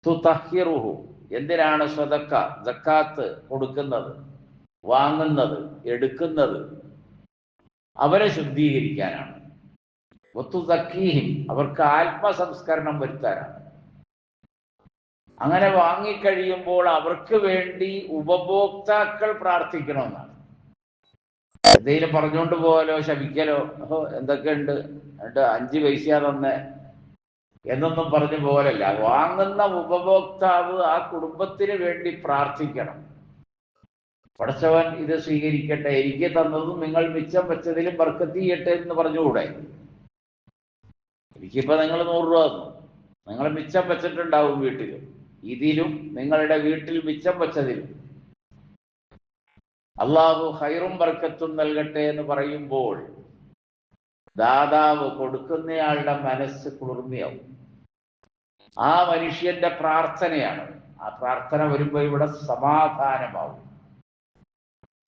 തുതഹിറുഹു. എന്തിനാണ് സദഖ, സക്കാത്ത് കൊടുക്കുന്നത്, വാങ്ങുന്നത്, എടുക്കുന്നത്? അവരെ ശുദ്ധീകരിക്കാനാണ്. വതുസക്കീഹിം, അവർക്ക് ആത്മസംസ്കരണം വരുത്താനാണ്. അങ്ങനെ വാങ്ങിക്കഴിയുമ്പോൾ അവർക്ക് വേണ്ടി ഉപഭോക്താക്കൾ പ്രാർത്ഥിക്കണമെന്നാണ്. എന്തെങ്കിലും പറഞ്ഞുകൊണ്ട് പോകലോ ശപിക്കലോ എന്തൊക്കെയുണ്ട്, എന്നിട്ട് 5 പൈസ തന്നെ എന്നൊന്നും പറഞ്ഞു പോലല്ല. വാങ്ങുന്ന ഉപഭോക്താവ് ആ കുടുംബത്തിന് വേണ്ടി പ്രാർത്ഥിക്കണം. പടച്ചവൻ ഇത് സ്വീകരിക്കട്ടെ, എനിക്ക് തന്നതും നിങ്ങൾ മിച്ചം വെച്ചതിലും ബർക്കത്ത് ചെയ്യട്ടെ എന്ന് പറഞ്ഞുകൂടെ? എനിക്കിപ്പോ നിങ്ങൾ 100 രൂപ തന്നു, നിങ്ങൾ മിച്ചം വെച്ചിട്ടുണ്ടാവും വീട്ടിൽ, ഇതിലും നിങ്ങളുടെ വീട്ടിൽ മിച്ചം വെച്ചതിലും അള്ളാഹു ഖൈറും ബർക്കത്തും നൽകട്ടെ എന്ന് പറയുമ്പോൾ ദാതാവ് കൊടുക്കുന്നയാളുടെ മനസ്സ് കുളിർമയാവും. ആ മനുഷ്യന്റെ പ്രാർത്ഥനയാണ്. ആ പ്രാർത്ഥന വരുമ്പോൾ ഇവിടെ സമാധാനമാവും.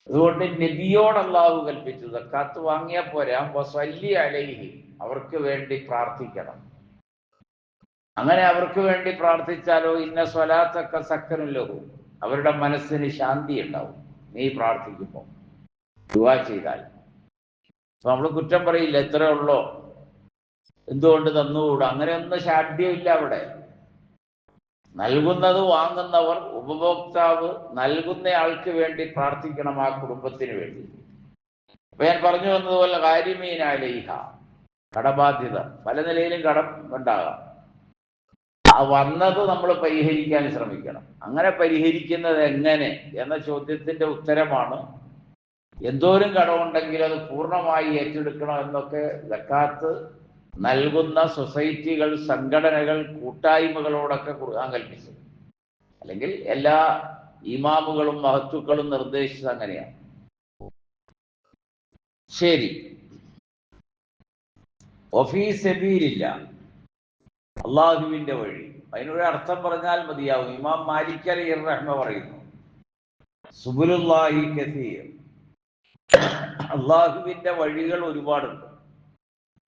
അതുകൊണ്ട് നബിയോട് അള്ളാഹു കൽപ്പിച്ചു, സക്കാത്ത് വാങ്ങിയാൽ പോരാ, വസല്ലി അലൈഹി, അവർക്ക് വേണ്ടി പ്രാർത്ഥിക്കണം. അങ്ങനെ അവർക്ക് വേണ്ടി പ്രാർത്ഥിച്ചാലോ, ഇന്ന സ്വലാത്തൊക്കെ സക്കനുൻ ലഹു, അവരുടെ മനസ്സിന് ശാന്തി ഉണ്ടാവും. നീ പ്രാർത്ഥിക്കുമ്പോൾ ദുആ ചെയ്താൽ അപ്പൊ നമ്മൾ കുറ്റം പറയില്ല, എത്ര ഉള്ളോ, എന്തുകൊണ്ട് തന്നുകൂടാ, അങ്ങനെയൊന്നും ശാഠ്യമില്ല അവിടെ. നൽകുന്നത് വാങ്ങുന്നവർ, ഉപഭോക്താവ് നൽകുന്നയാൾക്ക് വേണ്ടി പ്രാർത്ഥിക്കണം, ആ കുടുംബത്തിന് വേണ്ടി. അപ്പൊ ഞാൻ പറഞ്ഞു വന്നതുപോലെ കാര്യമീന അലൈഹ, കടബാധ്യത പല നിലയിലും കടം ഉണ്ടാകാം. ആ വന്നത് നമ്മൾ പരിഹരിക്കാൻ ശ്രമിക്കണം. അങ്ങനെ പരിഹരിക്കുന്നത് എങ്ങനെ എന്ന ചോദ്യത്തിന്റെ ഉത്തരമാണ്, എന്തോരം കടമുണ്ടെങ്കിൽ അത് പൂർണ്ണമായി ഏറ്റെടുക്കണം എന്നൊക്കെ സക്കാത്ത് നൽകുന്ന സൊസൈറ്റികൾ, സംഘടനകൾ, കൂട്ടായ്മകളോടൊക്കെ ഖുർആൻ കൽപ്പിച്ചു. അല്ലെങ്കിൽ എല്ലാ ഇമാമുകളും മഹത്തുക്കളും നിർദ്ദേശിച്ചത് അങ്ങനെയാണ്. ശരി, വഫീ സബീലില്ല, അള്ളാഹുവിന്റെ വഴി. അതിനൊരു അർത്ഥം പറഞ്ഞാൽ മതിയാവും. ഇമാം മാലിക് അലൈഹി റഹ്മ പറയുന്നു, സുബുലുല്ലാഹി കസീർ, അള്ളാഹുവിന്റെ വഴികൾ ഒരുപാടുണ്ട്.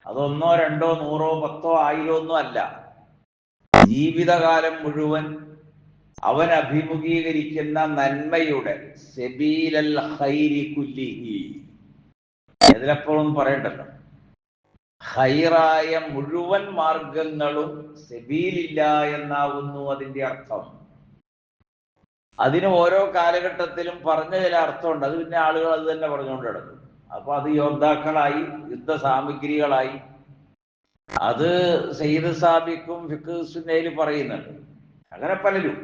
അതൊന്നോ രണ്ടോ നൂറോ പത്തോ ആയിരോ ഒന്നും അല്ല. ജീവിതകാലം മുഴുവൻ അവൻ അഭിമുഖീകരിക്കുന്ന നന്മയുടെ സബീലൽ ഖൈരി കുല്ലിഹി, ഇതിലെപ്പോഴും പറയണ്ടല്ലോ, ഖൈറായ മുഴുവൻ മാർഗങ്ങളും സബീലില്ല എന്നാകുന്നു അതിന്റെ അർത്ഥം. അതിന് ഓരോ കാലഘട്ടത്തിലും പറഞ്ഞ ചില അർത്ഥമുണ്ട്. അത് പിന്നെ ആളുകൾ അത് തന്നെ പറഞ്ഞുകൊണ്ട് കിടക്കും. അപ്പൊ അത് യോദ്ധാക്കളായി, യുദ്ധ സാമഗ്രികളായി. അത് സയ്യിദ് സാബിക്കും ഫിഖ് സുന്നയിൽ പറയുന്നുണ്ട്, അങ്ങനെ പലരും.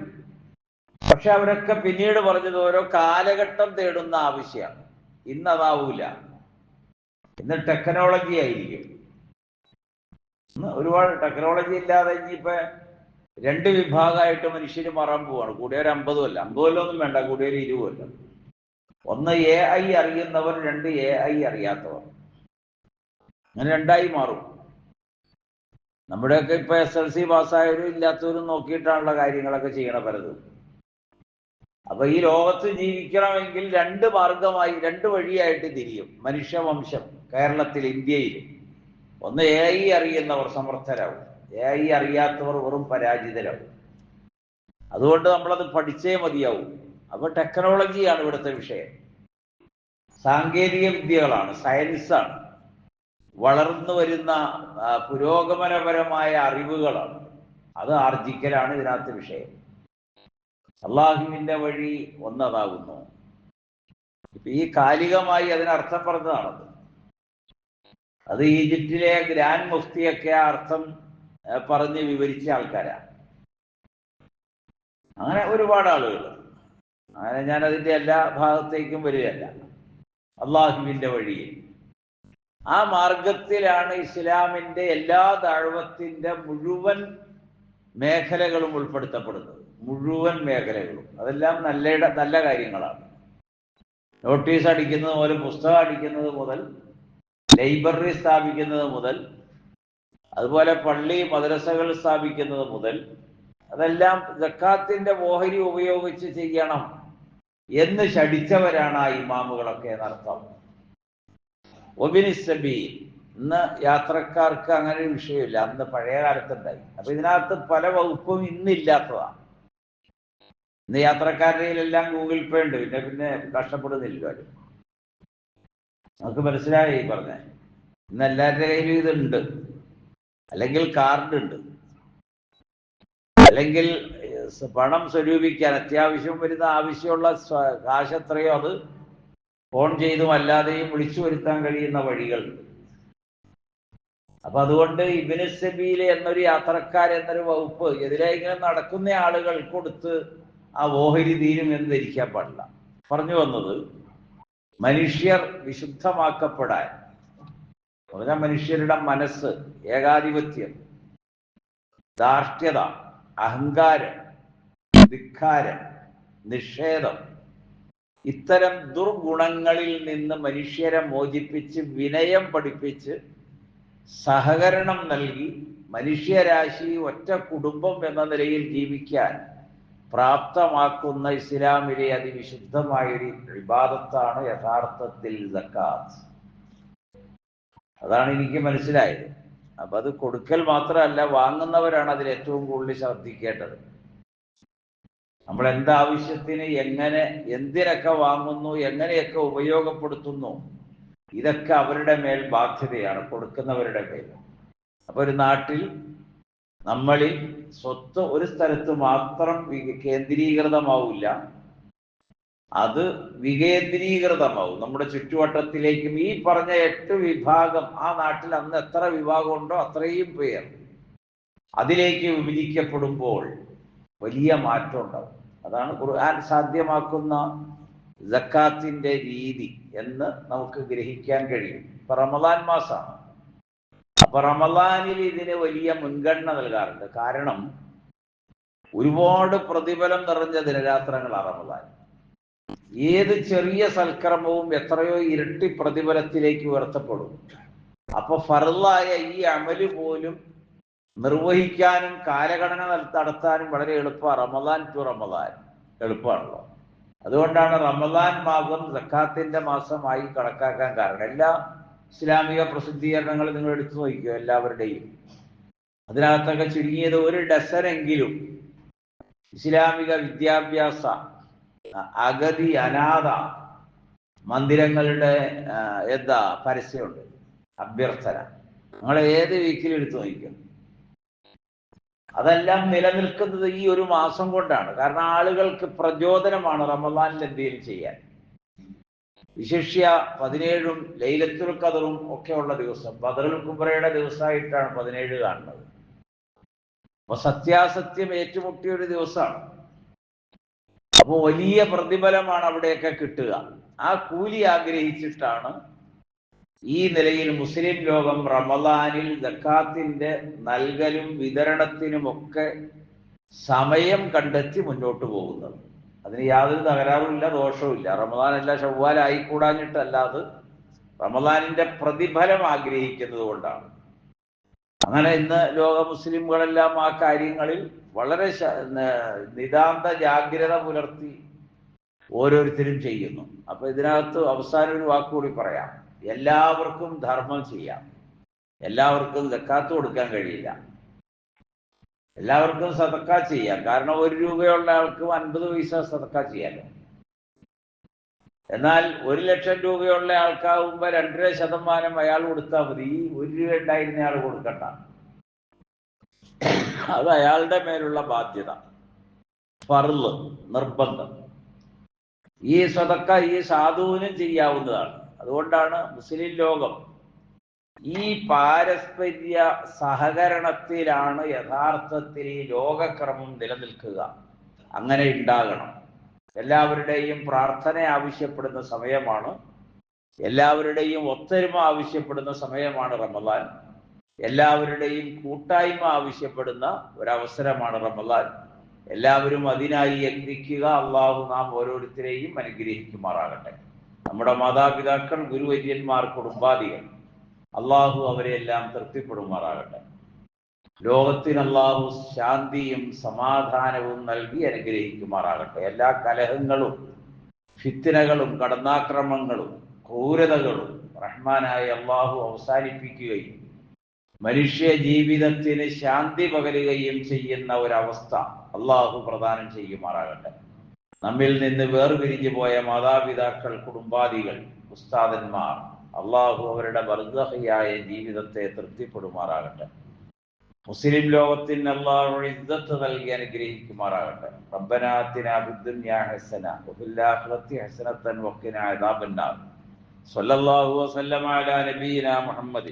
പക്ഷെ അവരൊക്കെ പിന്നീട് പറഞ്ഞത് ഓരോ കാലഘട്ടം തേടുന്ന ആവശ്യമാണ്. ഇന്നതാവൂല, ഇന്ന് ടെക്നോളജി ആയിരിക്കും. ഇന്ന് ഒരുപാട് ടെക്നോളജി ഇല്ലാതെ ഇനിയിപ്പോ 2 വിഭാഗമായിട്ട് മനുഷ്യര് മാറാൻ പോവാണ്. കൂടിയൊരു 50 കൊല്ലം, 50 കൊല്ലം ഒന്നും വേണ്ട, കൂടിയൊരു 20 കൊല്ലം. ഒന്ന് AI അറിയുന്നവർ, 2 AI അറിയാത്തവർ, അങ്ങനെ 2ആയി മാറും. നമ്മുടെയൊക്കെ ഇപ്പൊ SLC പാസ്സായവരും ഇല്ലാത്തവരും നോക്കിയിട്ടാണുള്ള കാര്യങ്ങളൊക്കെ ചെയ്യണ പലതും. അപ്പൊ ഈ ലോകത്ത് ജീവിക്കണമെങ്കിൽ 2 മാർഗമായി, 2 വഴിയായിട്ട് തിരിയും മനുഷ്യവംശം കേരളത്തിൽ, ഇന്ത്യയിൽ. ഒന്ന് AI അറിയുന്നവർ സമർത്ഥരാകും, AI അറിയാത്തവർ വെറും പരാജിതരാകും. അതുകൊണ്ട് നമ്മളത് പഠിച്ചേ മതിയാവും. അപ്പൊ ടെക്നോളജിയാണ് ഇവിടുത്തെ വിഷയം, സാങ്കേതിക വിദ്യകളാണ്, സയൻസാണ്, വളർന്നു വരുന്ന പുരോഗമനപരമായ അറിവുകളാണ്. അത് ആർജിക്കലാണ് ഇതിനകത്ത് വിഷയം. അള്ളാഹുവിന്റെ വഴി ഒന്നതാകുന്നു. ഇപ്പൊ ഈ കാലികമായി അതിനർത്ഥം പറഞ്ഞതാണത്. അത് ഈജിപ്തിലെ ഗ്രാൻഡ് മുഫ്തിയൊക്കെ ആ അർത്ഥം പറഞ്ഞ് വിവരിച്ച ആൾക്കാരാണ്. അങ്ങനെ ഒരുപാട് ആളുകൾ. അങ്ങനെ ഞാൻ അതിന്റെ എല്ലാ ഭാഗത്തേക്കും വരികയല്ല. അള്ളാഹുവിന്റെ വഴിയിൽ, ആ മാർഗത്തിലാണ് ഇസ്ലാമിന്റെ എല്ലാ ദഅവത്തിന്റെ മുഴുവൻ മേഖലകളും ഉൾപ്പെടുത്തപ്പെടുന്നത്. മുഴുവൻ മേഖലകളും. അതെല്ലാം നല്ല കാര്യങ്ങളാണ്. നോട്ടീസ് അടിക്കുന്നത് മുതൽ, പുസ്തകം അടിക്കുന്നത് മുതൽ, ലൈബ്രറി സ്ഥാപിക്കുന്നത് മുതൽ, അതുപോലെ പള്ളി മദ്രസകൾ സ്ഥാപിക്കുന്നത് മുതൽ, അതെല്ലാം സക്കാത്തിന്റെ ഓഹരി ഉപയോഗിച്ച് ചെയ്യണം എന്ന് ശഠിച്ചവരാണ് ആ ഇമാമുകളൊക്കെ എന്നർത്ഥം. ഒബിനി സബീൽ, ഇന്ന് യാത്രക്കാർക്ക് അങ്ങനെ ഒരു വിഷയമില്ല, അന്ന് പഴയ കാലത്തുണ്ടായി. അപ്പൊ ഇതിനകത്ത് പല വകുപ്പും ഇന്നില്ലാത്തതാണ്. ഇന്ന് യാത്രക്കാരുടെ കയ്യിലെല്ലാം ഗൂഗിൾ പേ ഉണ്ട്, പിന്നെ കഷ്ടപ്പെടുന്നില്ല. നമുക്ക് മനസ്സിലായി ഈ പറഞ്ഞ. ഇന്ന് എല്ലാവരുടെ കയ്യിലും ഇതുണ്ട്, അല്ലെങ്കിൽ കാർഡ് ഉണ്ട്, അല്ലെങ്കിൽ പണം സ്വരൂപിക്കാൻ അത്യാവശ്യം വരുന്ന ആവശ്യമുള്ള കാശ് എത്രയോ അത് ഫോൺ ചെയ്തും അല്ലാതെയും വിളിച്ചു വരുത്താൻ കഴിയുന്ന വഴികളുണ്ട്. അപ്പൊ അതുകൊണ്ട് ഇബ്നു സബീൽ എന്നൊരു യാത്രക്കാരെന്നൊരു വകുപ്പ് എതിരെ ഇങ്ങനെ നടക്കുന്ന ആളുകൾ കൊടുത്ത് ആ ഓഹരി തീരും എന്ന് ധരിക്കാൻ പാടില്ല. പറഞ്ഞു വന്നത് മനുഷ്യർ വിശുദ്ധമാക്കപ്പെടാൻ, പറഞ്ഞാൽ മനുഷ്യരുടെ മനസ്സ്, ഏകാധിപത്യം, ധാർഷ്ട്യത, അഹങ്കാരം, ധിക്കാരം, നിഷേധം, ഇത്തരം ദുർഗുണങ്ങളിൽ നിന്ന് മനുഷ്യരെ മോചിപ്പിച്ച് വിനയം പഠിപ്പിച്ച് സഹകരണം നൽകി മനുഷ്യരാശി ഒറ്റ കുടുംബം എന്ന നിലയിൽ ജീവിക്കാൻ പ്രാപ്തമാക്കുന്ന ഇസ്ലാമിലെ അതിവിശുദ്ധമായൊരു ഇബാദത്താണ് യഥാർത്ഥത്തിൽ സക്കാത്ത്. അതാണ് എനിക്ക് മനസ്സിലായത്. അപ്പൊ അത് കൊടുക്കൽ മാത്രമല്ല, വാങ്ങുന്നവരാണ് അതിൽ ഏറ്റവും കൂടുതൽ ശ്രദ്ധിക്കേണ്ടത്. നമ്മൾ എന്താവശ്യത്തിന് എങ്ങനെ എന്തിനൊക്കെ വാങ്ങുന്നു, എങ്ങനെയൊക്കെ ഉപയോഗപ്പെടുത്തുന്നു, ഇതൊക്കെ അവരുടെ മേൽ ബാധ്യതയാണ്, കൊടുക്കുന്നവരുടെ മേൽ. അപ്പൊ ഒരു നാട്ടിൽ നമ്മളിൽ സ്വത്ത് ഒരു സ്ഥലത്ത് മാത്രം കേന്ദ്രീകൃതമാവില്ല, അത് വികേന്ദ്രീകൃതമാവും. നമ്മുടെ ചുറ്റുവട്ടത്തിലേക്കും ഈ പറഞ്ഞ 8 വിഭാഗം, ആ നാട്ടിൽ അന്ന് എത്ര വിഭാഗം ഉണ്ടോ അത്രയും പേർ അതിലേക്ക് വിഭജിക്കപ്പെടുമ്പോൾ വലിയ മാറ്റം ഉണ്ടാവും. അതാണ് ഖുർആൻ സാധ്യമാക്കുന്ന സക്കാത്തിന്റെ രീതി എന്ന് നമുക്ക് ഗ്രഹിക്കാൻ കഴിയും. ഇപ്പൊ റമദാൻ മാസമാണ്. അപ്പൊ റമദാനിൽ ഇതിന് വലിയ മുൻഗണന നൽകാറുണ്ട്. കാരണം ഒരുപാട് പ്രതിഫലം നിറഞ്ഞ ദിനരാത്രങ്ങളാണ് റമദാൻ. ഏത് ചെറിയ സൽക്കർമ്മവും എത്രയോ ഇരട്ടി പ്രതിഫലത്തിലേക്ക് ഉയർത്തപ്പെടും. അപ്പൊ ഫർളായ ഈ അമല് പോലും നിർവഹിക്കാനും കാലഗണന നടത്താനും വളരെ എളുപ്പമാണ്. റമദാൻ ടു റമദാൻ എളുപ്പമാണല്ലോ. അതുകൊണ്ടാണ് റമദാൻ മാസം സക്കാത്തിന്റെ മാസമായി കണക്കാക്കാൻ കാരണം. എല്ലാ ഇസ്ലാമിക പ്രസിദ്ധീകരണങ്ങളും നിങ്ങൾ എടുത്തു നോക്കിയോ, എല്ലാവരുടെയും അതിനകത്തൊക്കെ ചുരുങ്ങിയത് 1 ഡസനെങ്കിലും ഇസ്ലാമിക വിദ്യാഭ്യാസ അഗതി അനാഥ മന്ദിരങ്ങളുടെ പരസ്യമുണ്ട്, അഭ്യർത്ഥന. നിങ്ങൾ ഏത് വീക്കിൽ എടുത്തു നോക്കിയോ. അതെല്ലാം നിലനിൽക്കുന്നത് ഈ ഒരു മാസം കൊണ്ടാണ്. കാരണം ആളുകൾക്ക് പ്രചോദനമാണ് റമദാനിൽ എന്തെങ്കിലും ചെയ്യാൻ. വിശിഷ്യ 17ഉം ലൈലത്തുൽ ഖദറും ഒക്കെ ഉള്ള ദിവസം, ബദറുൽ കുബ്രയുടെ ദിവസമായിട്ടാണ് 17 കാണുന്നത്. അപ്പൊ സത്യാസത്യം ഏറ്റുമുട്ടിയ ഒരു ദിവസമാണ്. അപ്പൊ വലിയ പ്രതിഫലമാണ് അവിടെയൊക്കെ കിട്ടുക. ആ കൂലി ആഗ്രഹിച്ചിട്ടാണ് ഈ നിലയിൽ മുസ്ലിം ലോകം റമദാനിൽ സക്കാത്തിന്റെ നൽകലും വിതരണത്തിനുമൊക്കെ സമയം കണ്ടെത്തി മുന്നോട്ട് പോകുന്നത്. അതിന് യാതൊരു തകരാറുമില്ല, ദോഷവുമില്ല. റമദാനല്ല ശവ്വാൽ ആയിക്കൂടാഞ്ഞിട്ടല്ലാതെ റമദാനിന്റെ പ്രതിഫലം ആഗ്രഹിക്കുന്നത് കൊണ്ടാണ്. അങ്ങനെ ഇന്ന് ലോക മുസ്ലിംകളെല്ലാം ആ കാര്യങ്ങളിൽ വളരെ നിതാന്ത ജാഗ്രത പുലർത്തി ഓരോരുത്തരും ചെയ്യുന്നു. അപ്പൊ ഇതിനകത്ത് അവസാനം ഒരു വാക്കുകൂടി പറയാം. എല്ലാവർക്കും ധർമ്മം ചെയ്യാം, എല്ലാവർക്കും സക്കാത്ത് കൊടുക്കാൻ കഴിയില്ല, എല്ലാവർക്കും സദക്ക ചെയ്യാം. കാരണം 1 രൂപയുള്ള ആൾക്ക് 50 പൈസ സദക്ക ചെയ്യാലോ. എന്നാൽ 1 ലക്ഷം രൂപയുള്ള ആൾക്കാവുമ്പോ 2.5% അയാൾ കൊടുത്താൽ മതി. 1 രൂപ ഉണ്ടായിരുന്ന ആൾ കൊടുക്കണ്ട. അത് അയാളുടെ മേലുള്ള ബാധ്യത, ഫർള്, നിർബന്ധം. ഈ സദക്ക ഈ സാധുവിനും ചെയ്യാവുന്നതാണ്. അതുകൊണ്ടാണ് മുസ്ലിം ലോകം ഈ പാരസ്പര്യ സഹകരണത്തിലാണ് യഥാർത്ഥത്തിൽ ഈ ലോകക്രമം നിലനിൽക്കുക. അങ്ങനെ ഉണ്ടാകണം. എല്ലാവരുടെയും പ്രാർത്ഥന ആവശ്യപ്പെടുന്ന സമയമാണ്, എല്ലാവരുടെയും ഒത്തൊരുമ ആവശ്യപ്പെടുന്ന സമയമാണ് റമദാൻ, എല്ലാവരുടെയും കൂട്ടായ്മ ആവശ്യപ്പെടുന്ന ഒരവസരമാണ് റമദാൻ. എല്ലാവരും അതിനായി യത്നിക്കുക. അള്ളാഹു നാം ഓരോരുത്തരെയും അനുഗ്രഹിക്കുമാറാകട്ടെ. നമ്മുടെ മാതാപിതാക്കൾ, ഗുരുവര്യന്മാർ, കുടുംബാദികൾ, അള്ളാഹു അവരെല്ലാം തൃപ്തിപ്പെടുമാറാകട്ടെ. ലോകത്തിന് അള്ളാഹു ശാന്തിയും സമാധാനവും നൽകി അനുഗ്രഹിക്കുമാറാകട്ടെ. എല്ലാ കലഹങ്ങളും ഫിത്നകളും കടന്നാക്രമങ്ങളും ക്രൂരതകളും റഹ്മാനായ അള്ളാഹു അവസാനിപ്പിക്കുകയും മനുഷ്യ ജീവിതത്തിന് ശാന്തി പകരുകയും ചെയ്യുന്ന ഒരവസ്ഥ അള്ളാഹു പ്രദാനം ചെയ്യുമാറാകട്ടെ. നമ്മിൽ നിന്ന് വേർപിരിഞ്ഞു പോയ മാതാപിതാക്കൾ, കുടുംബാദികൾ, ഉസ്താദന്മാർ, അള്ളാഹു അവരുടെ ബർസഖിയായ ജീവിതത്തെ തൃപ്തിപ്പെടുമാറാകട്ടെ. മുസ്ലിം ലോകത്തിന് അള്ളാഹു ഇസ്സത്ത് നൽകി അനുഗ്രഹിക്കുമാറാകട്ടെ. റബ്ബനാ ആതിനാ ഫിദ്ദുനിയാ ഹസന വഫിൽ ആഖിറതി ഹസനതൻ വഖിനാ അദാബന്നാർ. സ്വല്ലല്ലാഹു വസല്ലമ അലാ നബിയിനാ മുഹമ്മദ്.